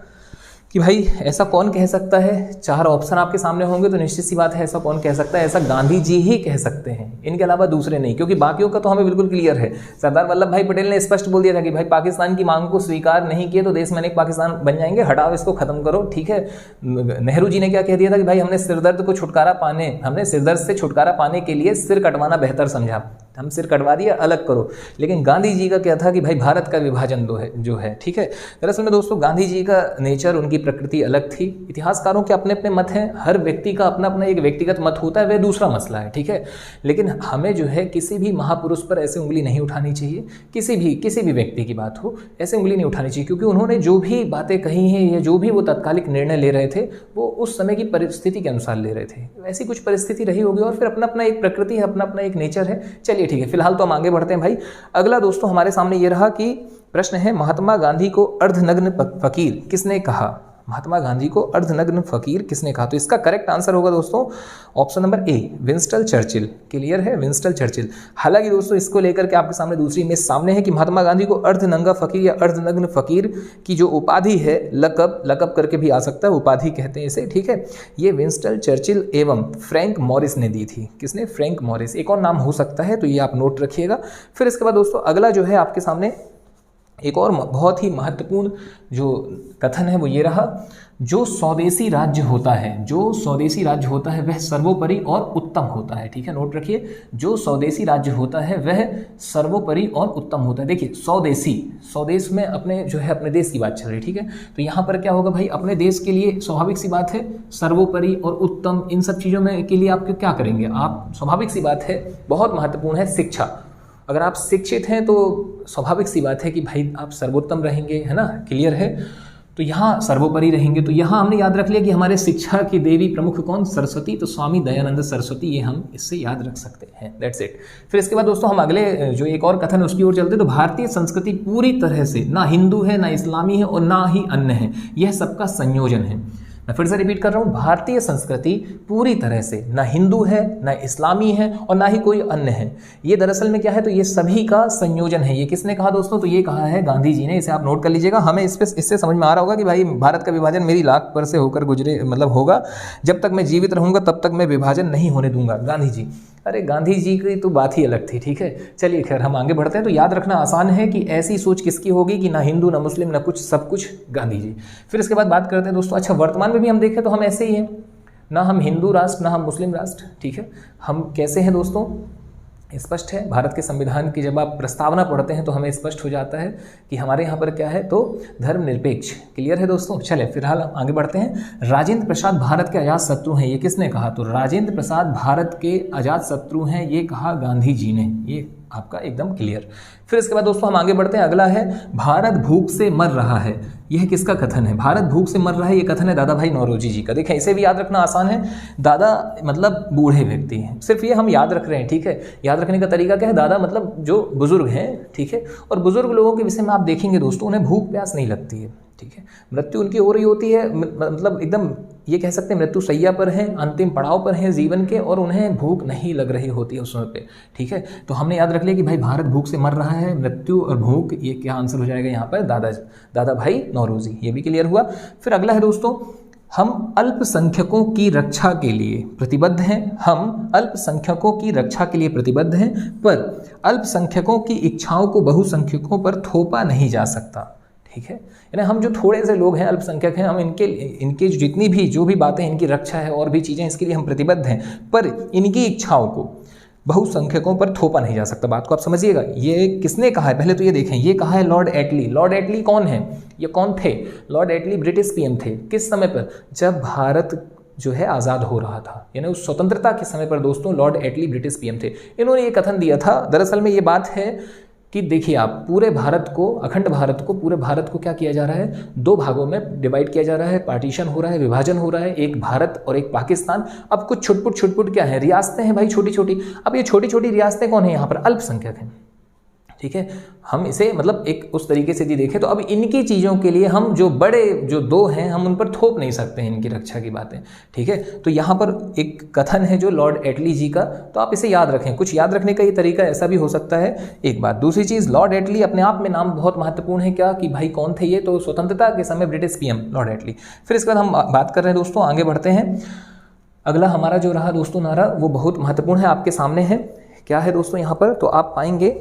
कि भाई ऐसा कौन कह सकता है। 4 ऑप्शन आपके सामने होंगे तो निश्चित सी बात है ऐसा कौन कह सकता है? ऐसा गांधी जी ही कह सकते हैं, इनके अलावा दूसरे नहीं, क्योंकि बाकियों का तो हमें बिल्कुल क्लियर है। सरदार वल्लभ भाई पटेल ने स्पष्ट बोल दिया था कि भाई पाकिस्तान की मांग को स्वीकार नहीं किए तो देश में एक पाकिस्तान बन जाएंगे, हटाओ इसको, खत्म करो, ठीक है। नेहरू जी ने क्या कह दिया था कि भाई हमने सिरदर्द से छुटकारा पाने के लिए सिर कटवाना बेहतर समझा, हम सिर कटवा दिया, अलग करो। लेकिन गांधी जी का क्या था कि भाई भारत का विभाजन जो है, ठीक है। दरअसल में दोस्तों गांधी जी का नेचर, उनकी प्रकृति अलग थी। इतिहासकारों के अपने अपने मत हैं, हर व्यक्ति का अपना अपना एक व्यक्तिगत मत होता है, वह दूसरा मसला है, ठीक है। लेकिन हमें जो है किसी भी महापुरुष पर ऐसे उंगली नहीं उठानी चाहिए। किसी भी व्यक्ति की बात हो, ऐसे उंगली नहीं उठानी चाहिए, क्योंकि उन्होंने जो भी बातें कही हैं या जो भी वो तत्कालिक निर्णय ले रहे थे वो उस समय की परिस्थिति के अनुसार ले रहे थे। ऐसी कुछ परिस्थिति रही होगी और फिर अपना अपना एक प्रकृति है, अपना अपना एक नेचर है। चलिए ठीक है, फिलहाल तो हम आगे बढ़ते हैं भाई। अगला दोस्तों हमारे सामने ये रहा कि प्रश्न है, महात्मा गांधी को अर्धनग्न फकीर किसने कहा? महात्मा गांधी को अर्धनग्न फकीर किसने कहा? तो इसका करेक्ट आंसर होगा दोस्तों option number A, Winston Churchill. Clear है, विंस्टन चर्चिल। हालांकि दोस्तों इसको लेकर के आपके सामने दूसरी इमेज सामने है कि महात्मा गांधी को अर्धनंगा फकीर या अर्धनग्न फकीर की जो उपाधि है, लकब करके भी आ सकता है, उपाधि कहते हैं इसे, ठीक है। ये विंस्टन चर्चिल एवं फ्रैंक मॉरिस ने दी थी। किसने? Frank Morris. एक और नाम हो सकता है, तो ये आप नोट रखिएगा। फिर इसके बाद दोस्तों अगला जो है आपके सामने एक और बहुत ही महत्वपूर्ण जो कथन है वो ये रहा, जो स्वदेशी राज्य होता है वह सर्वोपरि और उत्तम होता है, ठीक है। नोट रखिए, जो स्वदेशी राज्य होता है वह सर्वोपरि और उत्तम होता है। देखिए स्वदेश में अपने जो है अपने देश की बात चल रही है, ठीक है। तो यहाँ पर क्या होगा भाई, अपने देश के लिए स्वाभाविक सी बात है सर्वोपरि और उत्तम, इन सब चीज़ों में के लिए आप क्या करेंगे? आप स्वाभाविक सी बात है, बहुत महत्वपूर्ण है शिक्षा। अगर आप शिक्षित हैं तो स्वाभाविक सी बात है कि भाई आप सर्वोत्तम रहेंगे, है ना। क्लियर है। तो यहाँ सर्वोपरि रहेंगे। तो यहाँ हमने याद रख लिया कि हमारे शिक्षा की देवी प्रमुख कौन? सरस्वती। तो स्वामी दयानंद सरस्वती, ये हम इससे याद रख सकते हैं। That's it. फिर इसके बाद दोस्तों हम अगले जो एक और कथन उसकी ओर चलते। तो भारतीय संस्कृति पूरी तरह से ना हिंदू है, ना इस्लामी है और ना ही अन्य है, यह सबका संयोजन है। मैं फिर से रिपीट कर रहा हूँ, भारतीय संस्कृति पूरी तरह से ना हिंदू है, ना इस्लामी है और ना ही कोई अन्य है। ये दरअसल में क्या है? तो ये सभी का संयोजन है। ये किसने कहा दोस्तों? तो ये कहा है गांधी जी ने। इसे आप नोट कर लीजिएगा। हमें इससे समझ में आ रहा होगा कि भाई भारत का विभाजन मेरी लाख पर से होकर गुजरे, मतलब होगा, जब तक मैं जीवित रहूंगा तब तक मैं विभाजन नहीं होने दूंगा। गांधी जी। अरे गांधी जी की तो बात ही अलग थी, ठीक है। चलिए खैर हम आगे बढ़ते हैं। तो याद रखना आसान है कि ऐसी सोच किसकी होगी कि ना हिंदू ना मुस्लिम ना कुछ, सब कुछ गांधी जी। फिर इसके बाद बात करते हैं दोस्तों, अच्छा वर्तमान में भी हम देखें तो हम ऐसे ही हैं, ना हम हिंदू राष्ट्र ना हम मुस्लिम राष्ट्र, ठीक है। हम कैसे हैं दोस्तों, स्पष्ट है। भारत के संविधान की जब आप प्रस्तावना पढ़ते हैं तो हमें स्पष्ट हो जाता है कि हमारे यहाँ पर क्या है, तो धर्मनिरपेक्ष। क्लियर है दोस्तों। चले फिलहाल हम आगे बढ़ते हैं। राजेंद्र प्रसाद भारत के अजात शत्रु हैं, ये किसने कहा, तो राजेंद्र प्रसाद भारत के अजात शत्रु हैं, ये कहा गांधी जी ने। ये आपका एकदम क्लियर। फिर इसके बाद दोस्तों हम आगे बढ़ते हैं। अगला है भारत भूख से मर रहा है, यह किसका कथन है, भारत भूख से मर रहा है, ये कथन है दादा भाई नौरोजी जी का। देखें इसे भी याद रखना आसान है। दादा मतलब बूढ़े व्यक्ति हैं, सिर्फ ये हम याद रख रहे हैं, ठीक है। याद रखने का तरीका क्या है, दादा मतलब जो बुजुर्ग हैं, ठीक है। और बुजुर्ग लोगों के विषय में आप देखेंगे दोस्तों, उन्हें भूख प्यास नहीं लगती है, ठीक है। मृत्यु उनकी हो रही होती है, मतलब एकदम ये कह सकते हैं मृत्यु सैया पर हैं, अंतिम पड़ाव पर हैं जीवन के, और उन्हें भूख नहीं लग रही होती है उस समय पे, ठीक है। तो हमने याद रख लिया कि भाई भारत भूख से मर रहा है, मृत्यु और भूख, ये क्या आंसर हो जाएगा यहाँ पर, दादा भाई नौरोजी। ये भी क्लियर हुआ। फिर अगला है दोस्तों, हम अल्पसंख्यकों की रक्षा के लिए प्रतिबद्ध हैं, हम अल्पसंख्यकों की रक्षा के लिए प्रतिबद्ध हैं, पर अल्पसंख्यकों की इच्छाओं को बहुसंख्यकों पर थोपा नहीं जा सकता, ठीक है। यानी हम जो थोड़े से लोग हैं, अल्पसंख्यक हैं, हम इनके जितनी भी जो भी बातें, इनकी रक्षा है और भी चीज़ें, इसके लिए हम प्रतिबद्ध हैं, पर इनकी इच्छाओं को बहुसंख्यकों पर थोपा नहीं जा सकता। बात को आप समझिएगा। ये किसने कहा है, पहले तो ये देखें, ये कहा है लॉर्ड एटली। लॉर्ड एटली कौन है, ये कौन थे, लॉर्ड एटली ब्रिटिश पीएम थे। किस समय पर, जब भारत जो है आज़ाद हो रहा था, यानी उस स्वतंत्रता के समय पर दोस्तों लॉर्ड एटली ब्रिटिश पीएम थे। इन्होंने ये कथन दिया था। दरअसल में ये बात है कि देखिए आप पूरे भारत को, अखंड भारत को, पूरे भारत को क्या किया जा रहा है, दो भागों में डिवाइड किया जा रहा है, पार्टीशन हो रहा है, विभाजन हो रहा है, एक भारत और एक पाकिस्तान। अब कुछ छुटपुट क्या है, रियासतें हैं भाई छोटी छोटी। अब ये छोटी छोटी रियासतें कौन है, यहाँ पर अल्पसंख्यक हैं, ठीक है। हम इसे मतलब एक उस तरीके से भी देखें तो अब इनकी चीज़ों के लिए हम जो बड़े जो दो हैं, हम उन पर थोप नहीं सकते हैं इनकी रक्षा की बातें, ठीक है। तो यहाँ पर एक कथन है जो लॉर्ड एटली जी का, तो आप इसे याद रखें। कुछ याद रखने का ये तरीका ऐसा भी हो सकता है, एक बात। दूसरी चीज़, लॉर्ड एटली अपने आप में नाम बहुत महत्वपूर्ण है, क्या कि भाई कौन थे ये, तो स्वतंत्रता के समय ब्रिटिश पीएम लॉर्ड एटली। फिर इसके बाद हम बात कर रहे हैं दोस्तों, आगे बढ़ते हैं। अगला हमारा जो रहा दोस्तों नारा, वो बहुत महत्वपूर्ण है, आपके सामने है। क्या है दोस्तों यहाँ पर, तो आप पाएंगे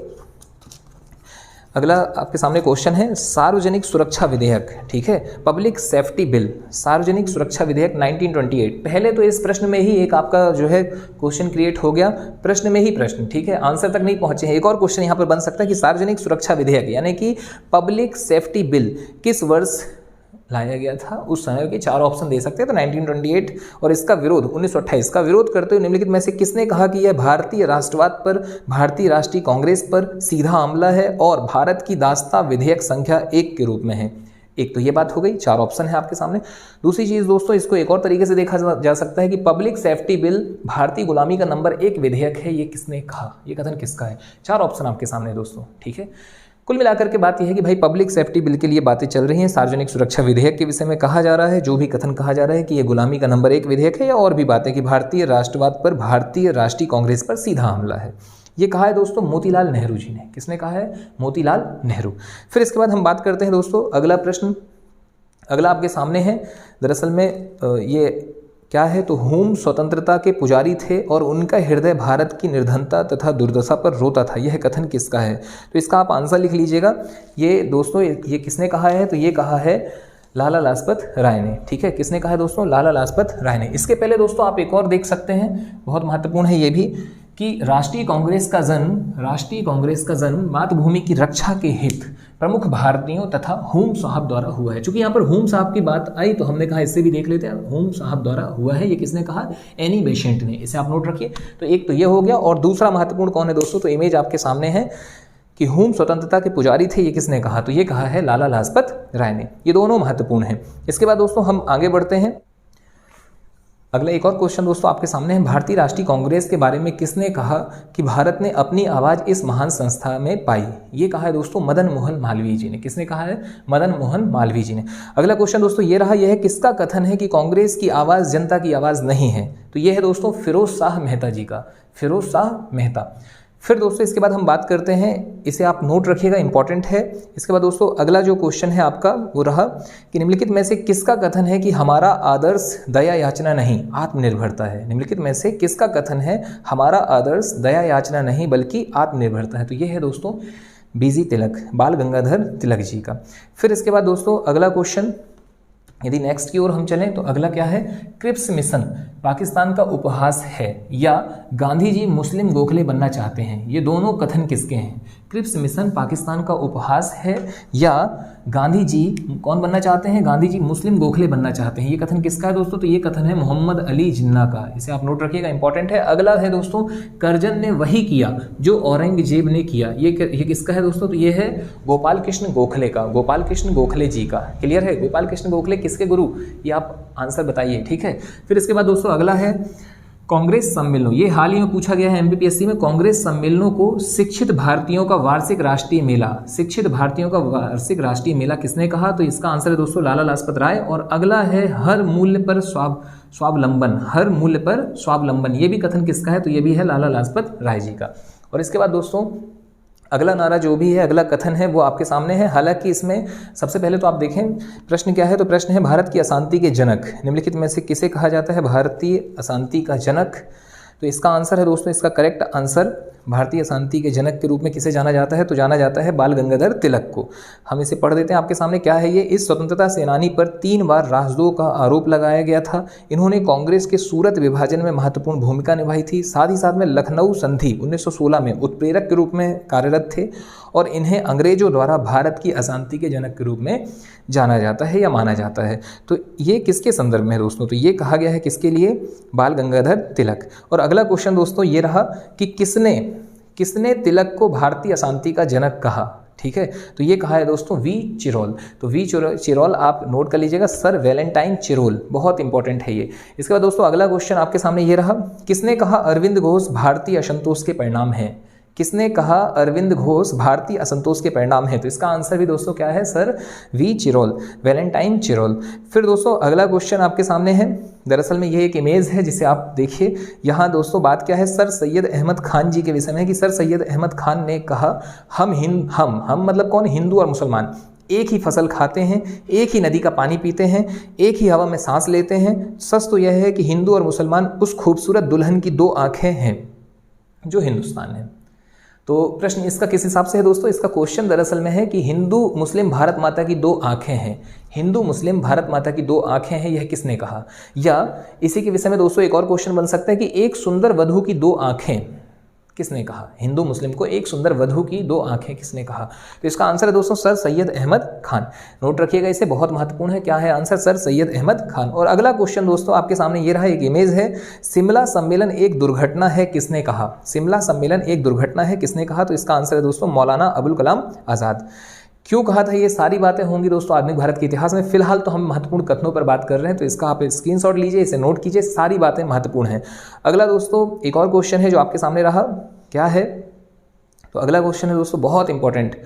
अगला आपके सामने क्वेश्चन है सार्वजनिक सुरक्षा विधेयक, ठीक है, पब्लिक सेफ्टी बिल, सार्वजनिक सुरक्षा विधेयक 1928। पहले तो इस प्रश्न में ही एक आपका जो है क्वेश्चन क्रिएट हो गया, प्रश्न में ही प्रश्न, ठीक है, आंसर तक नहीं पहुंचे हैं। एक और क्वेश्चन यहाँ पर बन सकता है कि सार्वजनिक सुरक्षा विधेयक यानी कि पब्लिक सेफ्टी बिल किस वर्ष लाया गया था, उस समय के 4 ऑप्शन दे सकते हैं। तो 1928 और इसका विरोध 1928 का विरोध करते हुए निम्नलिखित में से किसने कहा कि यह भारतीय राष्ट्रवाद पर, भारतीय राष्ट्रीय कांग्रेस पर सीधा हमला है और भारत की दास्ता विधेयक संख्या 1 के रूप में है। एक तो ये बात हो गई, 4 ऑप्शन है आपके सामने। दूसरी चीज़ दोस्तों, इसको एक और तरीके से देखा जा सकता है कि पब्लिक सेफ्टी बिल भारतीय गुलामी का नंबर 1 विधेयक है, ये किसने कहा, ये कथन किसका है। 4 ऑप्शन आपके सामने दोस्तों, ठीक है। कुल मिलाकर के बात यह है कि भाई पब्लिक सेफ्टी बिल के लिए बातें चल रही हैं, सार्वजनिक सुरक्षा विधेयक के विषय में कहा जा रहा है, जो भी कथन कहा जा रहा है कि ये गुलामी का नंबर 1 विधेयक है, या और भी बातें कि भारतीय राष्ट्रवाद पर, भारतीय राष्ट्रीय कांग्रेस पर सीधा हमला है। ये कहा है दोस्तों मोतीलाल नेहरू जी ने। किसने कहा है, मोतीलाल नेहरू। फिर इसके बाद हम बात करते हैं दोस्तों अगला प्रश्न, अगला आपके सामने है। दरअसल में ये क्या है, तो हुम स्वतंत्रता के पुजारी थे और उनका हृदय भारत की निर्धनता तथा दुर्दशा पर रोता था, यह कथन किसका है। तो इसका आप आंसर लिख लीजिएगा। ये दोस्तों ये किसने कहा है, तो ये कहा है लाला लाजपत राय ने, ठीक है। किसने कहा है दोस्तों, लाला लाजपत राय ने। इसके पहले दोस्तों आप एक और देख सकते हैं, बहुत महत्वपूर्ण है ये भी, कि राष्ट्रीय कांग्रेस का जन्म मातृभूमि की रक्षा के हित प्रमुख भारतीयों तथा हुम साहब द्वारा हुआ है। चूंकि यहाँ पर हुम साहब की बात आई तो हमने कहा इससे भी देख लेते हैं, हुम साहब द्वारा हुआ है। ये किसने कहा, एनी बेसेंट ने। इसे आप नोट रखिए। तो एक तो ये हो गया, और दूसरा महत्वपूर्ण कौन है दोस्तों, तो इमेज आपके सामने है कि हुम स्वतंत्रता के पुजारी थे, ये किसने कहा, तो ये कहा है लाला लाजपत राय ने। ये दोनों महत्वपूर्ण हैं। इसके बाद दोस्तों हम आगे बढ़ते हैं। अगला एक और क्वेश्चन दोस्तों आपके सामने है, भारतीय राष्ट्रीय कांग्रेस के बारे में किसने कहा कि भारत ने अपनी आवाज़ इस महान संस्था में पाई। ये कहा है दोस्तों मदन मोहन मालवीय जी ने। किसने कहा है, मदन मोहन मालवीय जी ने। अगला क्वेश्चन दोस्तों ये रहा, यह है किसका कथन है कि कांग्रेस की आवाज़ जनता की आवाज़ नहीं है। तो यह है दोस्तों फिरोज शाह मेहता जी का, फिरोज शाह मेहता। फिर दोस्तों इसके बाद हम बात करते हैं, इसे आप नोट रखिएगा, इंपॉर्टेंट है। इसके बाद दोस्तों अगला जो क्वेश्चन है आपका वो रहा कि निम्नलिखित में से किसका कथन है कि हमारा आदर्श दया याचना नहीं आत्मनिर्भरता है। निम्नलिखित में से किसका कथन है हमारा आदर्श दया याचना नहीं बल्कि आत्मनिर्भरता है। तो ये है दोस्तों बीजी तिलक, बाल गंगाधर तिलक जी का। फिर इसके बाद दोस्तों अगला क्वेश्चन, यदि नेक्स्ट की ओर हम चलें तो अगला क्या है, क्रिप्स मिशन पाकिस्तान का उपहास है या गांधी जी मुस्लिम गोखले बनना चाहते हैं, ये दोनों कथन किसके हैं? क्रिप्स मिशन पाकिस्तान का उपहास है या गांधी जी कौन बनना चाहते हैं? गांधी जी मुस्लिम गोखले बनना चाहते हैं, ये कथन किसका है दोस्तों? तो ये कथन है मोहम्मद अली जिन्ना का, इसे आप नोट रखिएगा, इंपॉर्टेंट है। अगला है दोस्तों, करजन ने वही किया जो औरंगजेब ने किया, ये किसका है दोस्तों? तो ये है गोपाल कृष्ण गोखले का, गोपाल कृष्ण गोखले जी का। क्लियर है? गोपाल कृष्ण गोखले किसके गुरु, ये आप आंसर बताइए, ठीक है। फिर इसके बाद दोस्तों अगला है कांग्रेस सम्मेलनों, ये हाल ही में पूछा गया है एमपीपीएससी में, कांग्रेस सम्मेलनों को शिक्षित भारतीयों का वार्षिक राष्ट्रीय मेला, शिक्षित भारतीयों का वार्षिक राष्ट्रीय मेला किसने कहा? तो इसका आंसर है दोस्तों लाला लाजपत राय। और अगला है हर मूल्य पर स्वावलंबन, हर मूल्य पर स्वावलंबन, ये भी कथन किसका है? तो ये भी है लाला लाजपत राय जी का। और इसके बाद दोस्तों अगला नारा जो भी है, अगला कथन है वो आपके सामने है। हालांकि इसमें सबसे पहले तो आप देखें प्रश्न क्या है, तो प्रश्न है भारत की अशांति के जनक निम्नलिखित में से किसे कहा जाता है भारतीय अशांति का जनक? तो इसका आंसर है दोस्तों, इसका करेक्ट आंसर भारतीय अशांति के जनक के रूप में किसे जाना जाता है? तो जाना जाता है बाल गंगाधर तिलक को। हम इसे पढ़ देते हैं आपके सामने, क्या है ये, इस स्वतंत्रता सेनानी पर 3 बार राजद्रोह का आरोप लगाया गया था। इन्होंने कांग्रेस के सूरत विभाजन में महत्वपूर्ण भूमिका निभाई थी। साथ ही साथ में लखनऊ संधि 1916 में उत्प्रेरक के रूप में कार्यरत थे और इन्हें अंग्रेजों द्वारा भारत की अशांति के जनक के रूप में जाना जाता है या माना जाता है। तो ये किसके संदर्भ में है दोस्तों? तो ये कहा गया है किसके लिए? बाल गंगाधर तिलक। और अगला क्वेश्चन दोस्तों ये रहा कि किसने तिलक को भारतीय अशांति का जनक कहा? ठीक है, तो ये कहा है दोस्तों वी चिरोल। तो वी चिरोल आप नोट कर लीजिएगा, सर वैलेंटाइन चिरोल, बहुत इंपॉर्टेंट है ये। इसके बाद दोस्तों अगला क्वेश्चन आपके सामने ये रहा, किसने कहा अरविंद घोष भारतीय असंतोष के परिणाम है? किसने कहा अरविंद घोष भारतीय असंतोष के परिणाम है? तो इसका आंसर भी दोस्तों क्या है? Sir V Chirol, Valentine Chirol. फिर दोस्तों अगला क्वेश्चन आपके सामने है, दरअसल में ये एक इमेज है जिसे आप देखिए। यहाँ दोस्तों बात क्या है, सर सैयद अहमद खान जी के विषय में है कि सर सैयद अहमद खान ने कहा हम मतलब कौन? हिंदू और मुसलमान एक ही फसल खाते हैं, एक ही नदी का पानी पीते हैं, एक ही हवा में सांस लेते हैं। सच तो यह है कि हिंदू और मुसलमान उस खूबसूरत दुल्हन की 2 आंखें हैं जो हिंदुस्तान है। तो प्रश्न इसका किस हिसाब से है दोस्तों? इसका क्वेश्चन दरअसल में है कि हिंदू मुस्लिम भारत माता की 2 आंखें हैं, हिंदू मुस्लिम भारत माता की 2 आंखें हैं, यह किसने कहा? या इसी के विषय में दोस्तों एक और क्वेश्चन बन सकता है कि एक सुंदर वधू की 2 आंखें किसने कहा? हिंदू मुस्लिम को एक सुंदर वधू की 2 आंखें किसने कहा? तो इसका आंसर है दोस्तों सर सैयद अहमद खान। नोट रखिएगा इसे, बहुत महत्वपूर्ण है। क्या है आंसर? सर सैयद अहमद खान। और अगला क्वेश्चन दोस्तों आपके सामने ये रहा, एक इमेज है, शिमला सम्मेलन एक दुर्घटना है, किसने कहा? शिमला सम्मेलन एक दुर्घटना है, किसने कहा? तो इसका आंसर है दोस्तों मौलाना अबुल कलाम आज़ाद। क्यों कहा था? ये सारी बातें होंगी दोस्तों आधुनिक भारत के इतिहास में। फिलहाल तो हम महत्वपूर्ण कथनों पर बात कर रहे हैं, तो इसका आप स्क्रीनशॉट लीजिए, इसे नोट कीजिए, सारी बातें महत्वपूर्ण हैं। अगला दोस्तों एक और क्वेश्चन है जो आपके सामने रहा, क्या है? तो अगला क्वेश्चन है दोस्तों बहुत इंपॉर्टेंट,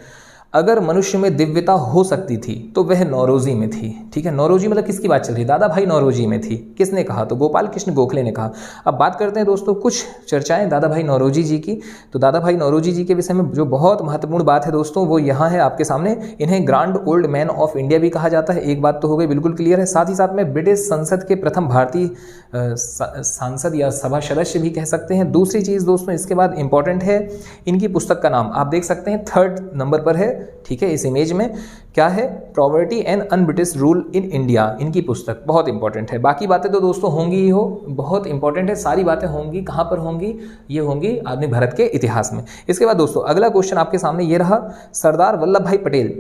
अगर मनुष्य में दिव्यता हो सकती थी तो वह नौरोजी में थी। ठीक है, नौरोजी मतलब किसकी बात चल रही है? दादा भाई नौरोजी में थी। किसने कहा? तो गोपाल कृष्ण गोखले ने कहा। अब बात करते हैं दोस्तों कुछ चर्चाएं दादा भाई नौरोजी जी की। तो दादा भाई नौरोजी जी के विषय में जो बहुत महत्वपूर्ण बात है दोस्तों वो यहाँ है आपके सामने, इन्हें grand old man of India भी कहा जाता है। एक बात तो हो गई, बिल्कुल क्लियर है। साथ ही साथ में ब्रिटिश संसद के प्रथम भारतीय सांसद या सभा सदस्य भी कह सकते हैं। दूसरी चीज़ दोस्तों इसके बाद इंपॉर्टेंट है, इनकी पुस्तक का नाम आप देख सकते हैं 3rd नंबर पर है। ठीक है, इस इमेज में क्या है? Poverty and un British rule in India, इनकी पुस्तक बहुत इंपॉर्टेंट है। बाकी बातें तो दोस्तों होंगी ही हो, बहुत इंपॉर्टेंट है, सारी बातें होंगी। कहाँ पर होंगी? ये होंगी आधुनिक भारत के इतिहास में। इसके बाद दोस्तों अगला क्वेश्चन आपके सामने ये रहा, सरदार वल्लभ भाई पटेल,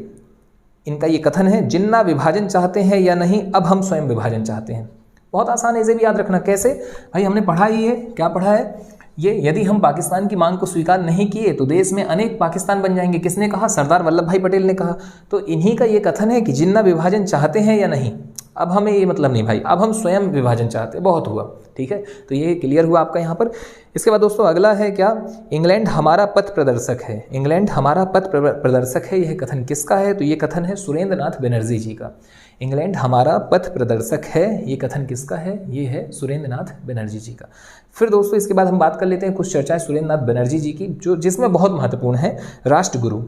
इनका ये कथन है, जिन्ना विभाजन चाहते हैं या नहीं, अब हम स्वयं विभाजन चाहते हैं। बहुत आसान है, इसे भी याद रखना। कैसे भाई? हमने पढ़ा ही है, क्या पढ़ा है ये, यदि हम पाकिस्तान की मांग को स्वीकार नहीं किए तो देश में अनेक पाकिस्तान बन जाएंगे। किसने कहा? सरदार वल्लभ भाई पटेल ने कहा। तो इन्हीं का ये कथन है कि जिन्ना विभाजन चाहते हैं या नहीं, अब हमें ये मतलब नहीं भाई, अब हम स्वयं विभाजन चाहते हैं। बहुत हुआ, ठीक है, तो ये क्लियर हुआ आपका यहाँ पर। इसके बाद दोस्तों अगला है क्या? इंग्लैंड हमारा पथ प्रदर्शक है, इंग्लैंड हमारा पथ प्रदर्शक है, यह कथन किसका है? तो ये कथन है सुरेंद्र नाथ बनर्जी जी का। इंग्लैंड हमारा पथ प्रदर्शक है, ये कथन किसका है? ये है सुरेंद्र नाथ बनर्जी जी का। फिर दोस्तों इसके बाद हम बात कर लेते हैं कुछ चर्चाएं सुरेंद्र नाथ बनर्जी जी की, जिसमें बहुत महत्वपूर्ण है राष्ट्रगुरु।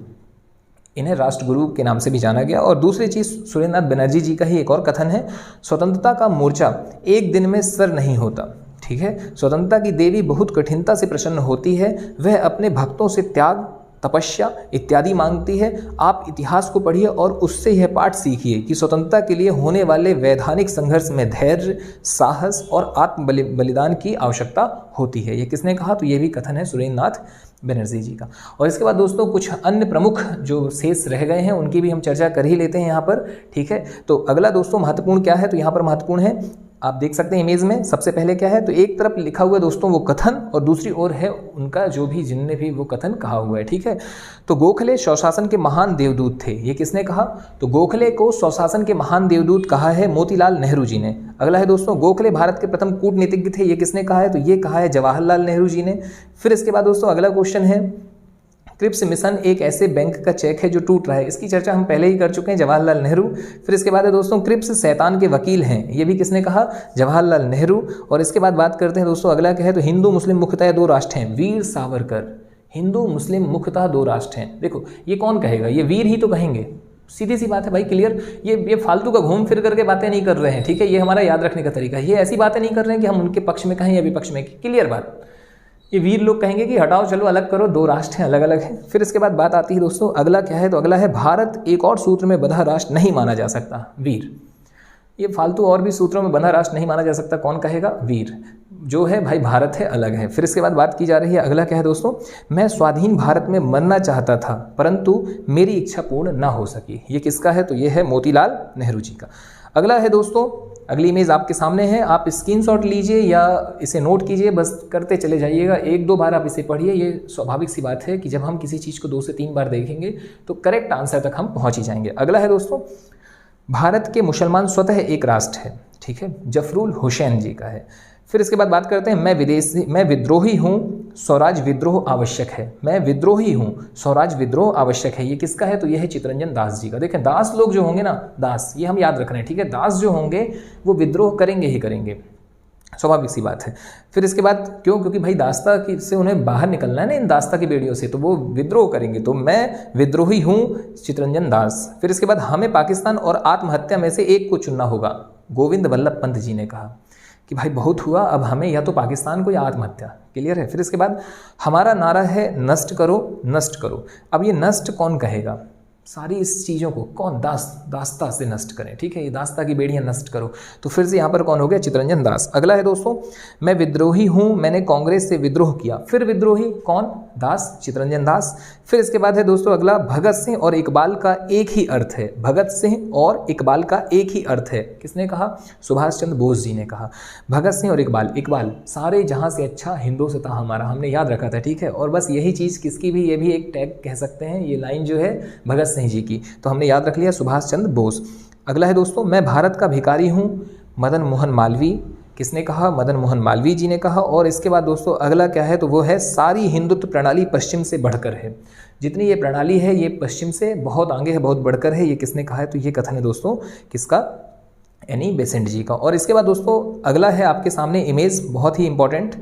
इन्हें राष्ट्रगुरु के नाम से भी जाना गया। और दूसरी चीज़ सुरेंद्र नाथ बनर्जी जी का ही एक और कथन है, स्वतंत्रता का मोर्चा एक दिन में सर नहीं होता। ठीक है, स्वतंत्रता की देवी बहुत कठिनता से प्रसन्न होती है, वह अपने भक्तों से त्याग, तपस्या इत्यादि मांगती है। आप इतिहास को पढ़िए और उससे यह पाठ सीखिए कि स्वतंत्रता के लिए होने वाले वैधानिक संघर्ष में धैर्य, साहस और आत्म बलिदान की आवश्यकता होती है। ये किसने कहा? तो ये भी कथन है सुरेंद्र नाथ बनर्जी जी का। और इसके बाद दोस्तों कुछ अन्य प्रमुख जो शेष रह गए हैं उनकी भी हम चर्चा कर ही लेते हैं यहाँ पर। ठीक है, तो अगला दोस्तों महत्वपूर्ण क्या है? तो यहाँ पर महत्वपूर्ण है, आप देख सकते हैं इमेज में, सबसे पहले क्या है? तो एक तरफ लिखा हुआ है दोस्तों वो कथन, और दूसरी ओर है उनका जो भी जिनने भी वो कथन कहा हुआ है। ठीक है, तो गोखले स्वशासन के महान देवदूत थे, ये किसने कहा? तो गोखले को स्वशासन के महान देवदूत कहा है मोतीलाल नेहरू जी ने। अगला है दोस्तों गोखले भारत के प्रथम कूटनीतिज्ञ थे, ये किसने कहा है? तो ये कहा है जवाहरलाल नेहरू जी ने। फिर इसके बाद दोस्तों अगला क्वेश्चन है, क्रिप्स मिशन एक ऐसे बैंक का चेक है जो टूट रहा है, इसकी चर्चा हम पहले ही कर चुके हैं, जवाहरलाल नेहरू। फिर इसके बाद है दोस्तों क्रिप्स शैतान के वकील हैं, ये भी किसने कहा? जवाहरलाल नेहरू। और इसके बाद बात करते हैं दोस्तों अगला क्या है? तो हिंदू मुस्लिम मुख्यतः दो राष्ट्र हैं, वीर सावरकर। हिंदू मुस्लिम मुख्यतः दो राष्ट्र हैं, देखो ये कौन कहेगा? ये वीर ही तो कहेंगे, सीधी सी बात है भाई, क्लियर। ये फालतू का घूम फिर करके बातें नहीं कर रहे हैं। ठीक है, ये हमारा याद रखने का तरीका है। ये ऐसी बातें नहीं कर रहे हैं कि हम उनके पक्ष में कहें या विपक्ष में, क्लियर बात। ये वीर लोग कहेंगे कि हटाओ चलो अलग करो, दो राष्ट्र हैं, अलग अलग हैं। फिर इसके बाद बात आती है दोस्तों अगला क्या है? तो अगला है भारत एक और सूत्र में बंधा राष्ट्र नहीं माना जा सकता, वीर। ये फालतू और भी सूत्रों में बंधा राष्ट्र नहीं माना जा सकता, कौन कहेगा? वीर। जो है भाई भारत है, अलग है। फिर इसके बाद बात की जा रही है अगला क्या है दोस्तों? मैं स्वाधीन भारत में मरना चाहता था परंतु मेरी इच्छा पूर्ण ना हो सकी, ये किसका है? तो ये है मोतीलाल नेहरू जी का। अगला है दोस्तों, अगली इमेज आपके सामने है, आप स्क्रीनशॉट लीजिए या इसे नोट कीजिए, बस करते चले जाइएगा, एक दो बार आप इसे पढ़िए। ये स्वाभाविक सी बात है कि जब हम किसी चीज़ को 2 से 3 बार देखेंगे तो करेक्ट आंसर तक हम पहुंच ही जाएंगे। अगला है दोस्तों, भारत के मुसलमान स्वतः एक राष्ट्र है, ठीक है, जफरुल हुसैन जी का है। फिर इसके बाद बात करते हैं मैं विद्रोही हूँ, स्वराज विद्रोह आवश्यक है। मैं विद्रोही हूँ, स्वराज विद्रोह आवश्यक है, ये किसका है? तो ये है चित्तरंजन दास जी का। देखें दास लोग जो होंगे ना, दास, ये हम याद रख रहे हैं, ठीक है, दास जो होंगे वो विद्रोह करेंगे ही करेंगे, स्वाभाविक सी बात है। फिर इसके बाद क्यों? क्योंकि भाई दास्ता से उन्हें बाहर निकलना है ना इन दास्ता की बेड़ियों से, तो वो विद्रोह करेंगे। तो मैं विद्रोही हूँ, चित्तरंजन दास। फिर इसके बाद हमें पाकिस्तान और आत्महत्या में से एक को चुनना होगा, गोविंद वल्लभ पंत जी ने कहा कि भाई बहुत हुआ, अब हमें या तो पाकिस्तान को या आत्महत्या, क्लियर है। फिर इसके बाद हमारा नारा है नष्ट करो नष्ट करो। अब ये नष्ट कौन कहेगा? सारी इस चीज़ों को कौन? दास्ता से नष्ट करें, ठीक है, ये दास्ता की बेड़ियाँ नष्ट करो। तो फिर से यहाँ पर कौन हो गया? चित्तरंजन दास। अगला है दोस्तों, मैं विद्रोही हूँ, मैंने कांग्रेस से विद्रोह किया। फिर विद्रोही कौन? दास, चित्तरंजन दास। फिर इसके बाद है दोस्तों अगला, भगत सिंह और इकबाल का एक ही अर्थ है। भगत सिंह और इकबाल का एक ही अर्थ है, किसने कहा? सुभाष चंद्र बोस जी ने कहा। भगत सिंह और इकबाल सारे जहाँ से अच्छा हिंदुस्तान हमारा, हमने याद रखा था, ठीक है। और बस यही चीज़ किसकी भी, ये भी एक टैग कह सकते हैं, ये लाइन जो है भगत सिंह जी की, तो हमने याद रख लिया सुभाष चंद्र बोस। अगला है दोस्तों, मैं भारत का भिखारी हूँ, मदन मोहन मालवीय। किसने कहा? मदन मोहन मालवीय जी ने कहा। और इसके बाद दोस्तों अगला क्या है? तो वो है सारी हिंदुत्व प्रणाली पश्चिम से बढ़कर है। जितनी ये प्रणाली है ये पश्चिम से बहुत आगे है, बहुत बढ़कर है, ये किसने कहा है? तो ये कथन है दोस्तों किसका? एनी बेसेंट जी का। और इसके बाद दोस्तों अगला है आपके सामने इमेज, बहुत ही इंपॉर्टेंट,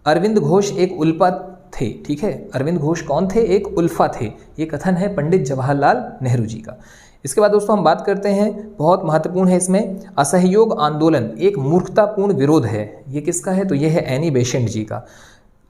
अरविंद घोष एक उल्फा थे, ठीक है। अरविंद घोष कौन थे? एक उल्फा थे, ये कथन है पंडित जवाहरलाल नेहरू जी का। इसके बाद दोस्तों हम बात करते हैं, बहुत महत्वपूर्ण है इसमें, असहयोग आंदोलन एक मूर्खतापूर्ण विरोध है, ये किसका है? तो ये है एनी बेसेंट जी का।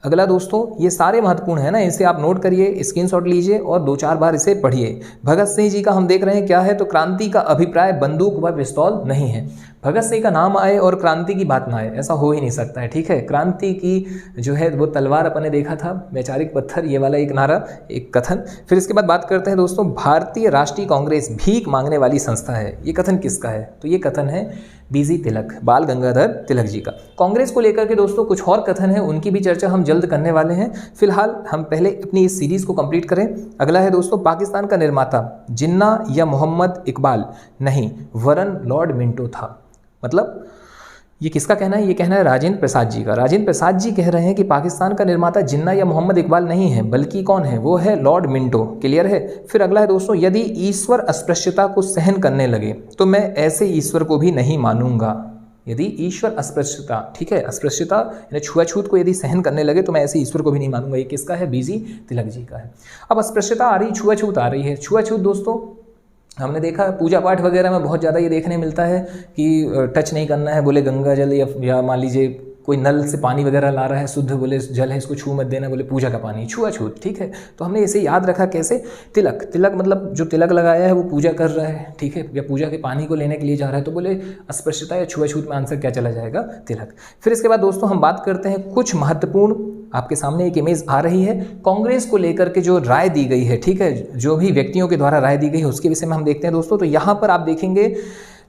अगला दोस्तों, ये सारे महत्वपूर्ण है ना, इसे आप नोट करिए, स्क्रीनशॉट लीजिए और 2-4 बार इसे पढ़िए। भगत सिंह जी का हम देख रहे हैं क्या है? तो क्रांति का अभिप्राय बंदूक व पिस्तौल नहीं है। भगत सिंह का नाम आए और क्रांति की बात ना आए, ऐसा हो ही नहीं सकता है, ठीक है। क्रांति की जो है वो तलवार अपन ने देखा था, वैचारिक पत्थर, ये वाला एक नारा, एक कथन। फिर इसके बाद बात करते हैं दोस्तों, भारतीय राष्ट्रीय कांग्रेस भीख मांगने वाली संस्था है, ये कथन किसका है? तो ये कथन है बीजी तिलक, बाल गंगाधर तिलक जी का। कांग्रेस को लेकर के दोस्तों कुछ और कथन है, उनकी भी चर्चा हम जल्द करने वाले हैं। फिलहाल हम पहले अपनी इस सीरीज को कंप्लीट करें। अगला है दोस्तों, पाकिस्तान का निर्माता जिन्ना या मोहम्मद इकबाल नहीं वरन लॉर्ड मिंटो था। मतलब ये किसका कहना है? ये कहना है राजेंद्र प्रसाद जी का। राजेंद्र प्रसाद जी कह रहे हैं कि पाकिस्तान का निर्माता जिन्ना या मोहम्मद इकबाल नहीं है, बल्कि कौन है? वो है लॉर्ड मिंटो। क्लियर है? फिर अगला है दोस्तों, यदि ईश्वर अस्पृश्यता को सहन करने लगे तो मैं ऐसे ईश्वर को भी नहीं मानूंगा। यदि ईश्वर अस्पृश्यता, ठीक है, अस्पृश्यता यानी छुआछूत को यदि सहन करने लगे तो मैं ऐसे ईश्वर को भी नहीं मानूंगा। ये किसका है? बीजी तिलक जी का है। अब अस्पृश्यता आ रही, छुआछूत आ रही है। छुआछूत दोस्तों हमने देखा पूजा पाठ वगैरह में बहुत ज़्यादा ये देखने मिलता है कि टच नहीं करना है, बोले गंगा जल या मान लीजिए कोई नल से पानी वगैरह ला रहा है, शुद्ध बोले जल है, इसको छू मत देना, बोले पूजा का पानी, छुआछूत। ठीक है, तो हमने इसे याद रखा कैसे? तिलक, तिलक मतलब जो तिलक लगाया है वो पूजा कर रहा है, ठीक है, या पूजा के पानी को लेने के लिए जा रहा है, तो बोले अस्पृश्यता या छुआछूत में आंसर क्या चला जाएगा? तिलक। फिर इसके बाद दोस्तों हम बात करते हैं कुछ महत्वपूर्ण, आपके सामने एक इमेज आ रही है कांग्रेस को लेकर के जो राय दी गई है, ठीक है, जो भी व्यक्तियों के द्वारा राय दी गई है उसके विषय में हम देखते हैं दोस्तों। तो यहाँ पर आप देखेंगे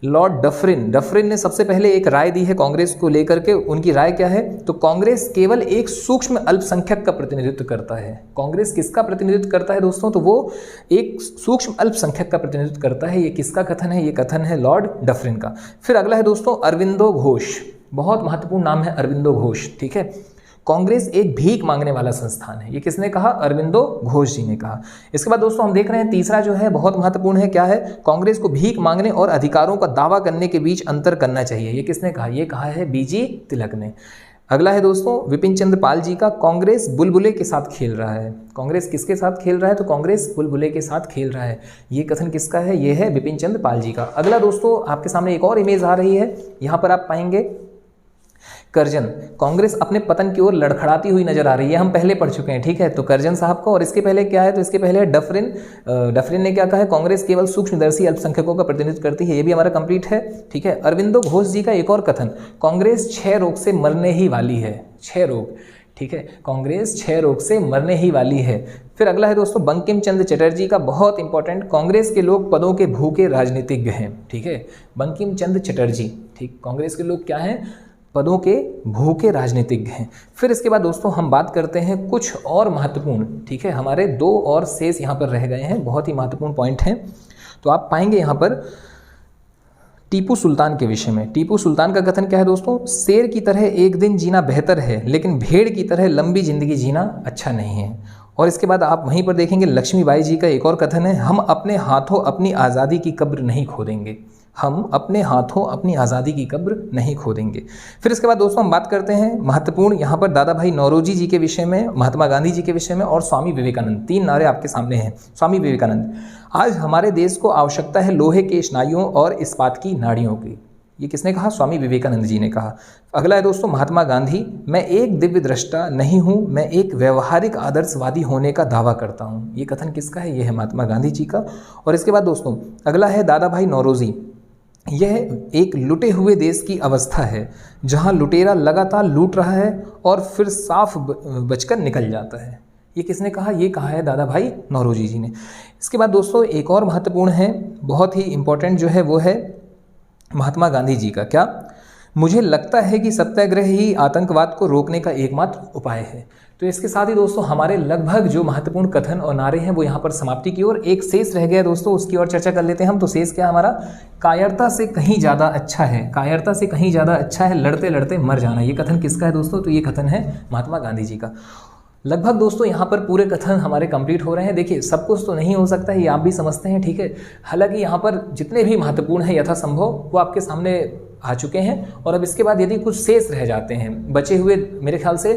लॉर्ड डफरिन ने सबसे पहले एक राय दी है कांग्रेस को लेकर के। उनकी राय क्या है? तो कांग्रेस केवल एक सूक्ष्म अल्पसंख्यक का प्रतिनिधित्व करता है। कांग्रेस किसका प्रतिनिधित्व करता है दोस्तों? तो वो एक सूक्ष्म अल्पसंख्यक का प्रतिनिधित्व करता है। ये किसका कथन है? ये कथन है लॉर्ड डफरिन का। फिर अगला है दोस्तों अरविंदो घोष, बहुत महत्वपूर्ण नाम है अरविंदो घोष, ठीक है। कांग्रेस एक भीख मांगने वाला संस्थान है, ये किसने कहा? अरविंदो घोष जी ने कहा। इसके बाद दोस्तों हम देख रहे हैं तीसरा जो है बहुत महत्वपूर्ण है, क्या है? कांग्रेस को भीख मांगने और अधिकारों का दावा करने के बीच अंतर करना चाहिए, ये किसने कहा? ये कहा है बीजी तिलक ने। अगला है दोस्तों विपिन चंद्र पाल जी का, कांग्रेस बुलबुले के साथ खेल रहा है। कांग्रेस किसके साथ खेल रहा है? तो कांग्रेस बुलबुले के साथ खेल रहा है। ये कथन किसका है? ये है विपिन चंद्र पाल जी का। अगला दोस्तों आपके सामने एक और इमेज आ रही है, यहाँ पर आप पाएंगे करजन, कांग्रेस अपने पतन की ओर लड़खड़ाती हुई नजर आ रही है, हम पहले पढ़ चुके हैं, ठीक है, तो करजन साहब को। और इसके पहले क्या है? तो इसके पहले डफरिन ने क्या कहा है? कांग्रेस केवल सूक्ष्मदर्शी अल्पसंख्यकों का प्रतिनिधित्व करती है, ये भी हमारा कंप्लीट है, ठीक है। अरविंदो घोष जी का एक और कथन, कांग्रेस क्षय रोग से मरने ही वाली है, क्षय रोग, ठीक है, कांग्रेस क्षय रोग से मरने ही वाली है। फिर अगला है दोस्तों बंकिम चंद्र चटर्जी का, बहुत इंपॉर्टेंट, कांग्रेस के लोग पदों के भूखे राजनीतिज्ञ हैं, ठीक है, बंकिम चंद्र चटर्जी, ठीक, कांग्रेस के लोग क्या हैं? पदों के भूखे राजनीतिज्ञ हैं। फिर इसके बाद दोस्तों हम बात करते हैं कुछ और महत्वपूर्ण, ठीक है, हमारे दो और शेष यहाँ पर रह गए हैं, बहुत ही महत्वपूर्ण पॉइंट हैं। तो आप पाएंगे यहाँ पर टीपू सुल्तान के विषय में। टीपू सुल्तान का कथन क्या है दोस्तों? शेर की तरह एक दिन जीना बेहतर है, लेकिन भेड़ की तरह लंबी जिंदगी जीना अच्छा नहीं है। और इसके बाद आप वहीं पर देखेंगे लक्ष्मीबाई जी का एक और कथन है, हम अपने हाथों अपनी आज़ादी की कब्र नहीं खोदेंगे, हम अपने हाथों अपनी आज़ादी की कब्र नहीं खोदेंगे। फिर इसके बाद दोस्तों हम बात करते हैं महत्वपूर्ण, यहाँ पर दादा भाई नौरोजी जी के विषय में, महात्मा गांधी जी के विषय में और स्वामी विवेकानंद, तीन नारे आपके सामने हैं। स्वामी विवेकानंद, आज हमारे देश को आवश्यकता है लोहे के स्नायुओं और इस्पात की नाड़ियों की, ये किसने कहा? स्वामी विवेकानंद जी ने कहा। अगला है दोस्तों महात्मा गांधी, मैं एक दिव्य दृष्टा नहीं हूँ, मैं एक व्यवहारिक आदर्शवादी होने का दावा करता हूँ, ये कथन किसका है? ये है महात्मा गांधी जी का। और इसके बाद दोस्तों अगला है दादा भाई नौरोजी, यह एक लुटे हुए देश की अवस्था है जहां लुटेरा लगातार लूट रहा है और फिर साफ बचकर निकल जाता है, ये किसने कहा? ये कहा है दादा भाई नौरोजी जी ने। इसके बाद दोस्तों एक और महत्वपूर्ण है, बहुत ही इंपॉर्टेंट जो है वो है महात्मा गांधी जी का, क्या? मुझे लगता है कि सत्याग्रह ही आतंकवाद को रोकने का एकमात्र उपाय है। तो इसके साथ ही दोस्तों हमारे लगभग जो महत्वपूर्ण कथन और नारे हैं वो यहाँ पर समाप्ति की ओर, एक शेष रह गया दोस्तों, उसकी ओर चर्चा कर लेते हैं हम। तो शेष क्या हमारा? कायरता से कहीं ज़्यादा अच्छा है, कायरता से कहीं ज़्यादा अच्छा है लड़ते लड़ते मर जाना, ये कथन किसका है दोस्तों? तो ये कथन है महात्मा गांधी जी का। लगभग दोस्तों यहाँ पर पूरे कथन हमारे कंप्लीट हो रहे हैं। देखिए सब कुछ तो नहीं हो सकता है, ये आप भी समझते हैं, ठीक है, हालांकि यहाँ पर जितने भी महत्वपूर्ण है यथासंभव वो आपके सामने आ चुके हैं। और अब इसके बाद यदि कुछ शेष रह जाते हैं बचे हुए, मेरे ख्याल से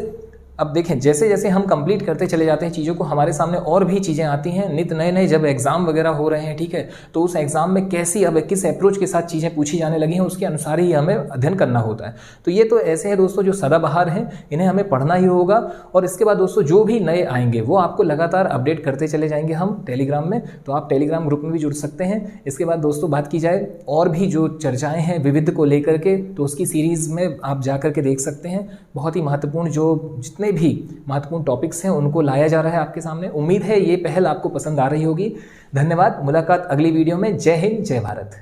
अब देखें जैसे जैसे हम कंप्लीट करते चले जाते हैं चीज़ों को, हमारे सामने और भी चीज़ें आती हैं नित नए नए, जब एग्ज़ाम वगैरह हो रहे हैं, ठीक है, तो उस एग्ज़ाम में कैसी अब किस अप्रोच के साथ चीज़ें पूछी जाने लगी हैं उसके अनुसार ही हमें अध्ययन करना होता है। तो ये तो ऐसे हैं दोस्तों जो सदाबहार हैं, इन्हें हमें पढ़ना ही होगा। और इसके बाद दोस्तों जो भी नए आएंगे वो आपको लगातार अपडेट करते चले जाएंगे हम टेलीग्राम में, तो आप टेलीग्राम ग्रुप में भी जुड़ सकते हैं। इसके बाद दोस्तों बात की जाए और भी जो चर्चाएँ हैं विविध को लेकर के, तो उसकी सीरीज़ में आप जा करके देख सकते हैं। बहुत ही महत्वपूर्ण जो जितने भी महत्वपूर्ण टॉपिक्स हैं उनको लाया जा रहा है आपके सामने। उम्मीद है ये पहल आपको पसंद आ रही होगी। धन्यवाद, मुलाकात अगली वीडियो में। जय हिंद, जय भारत।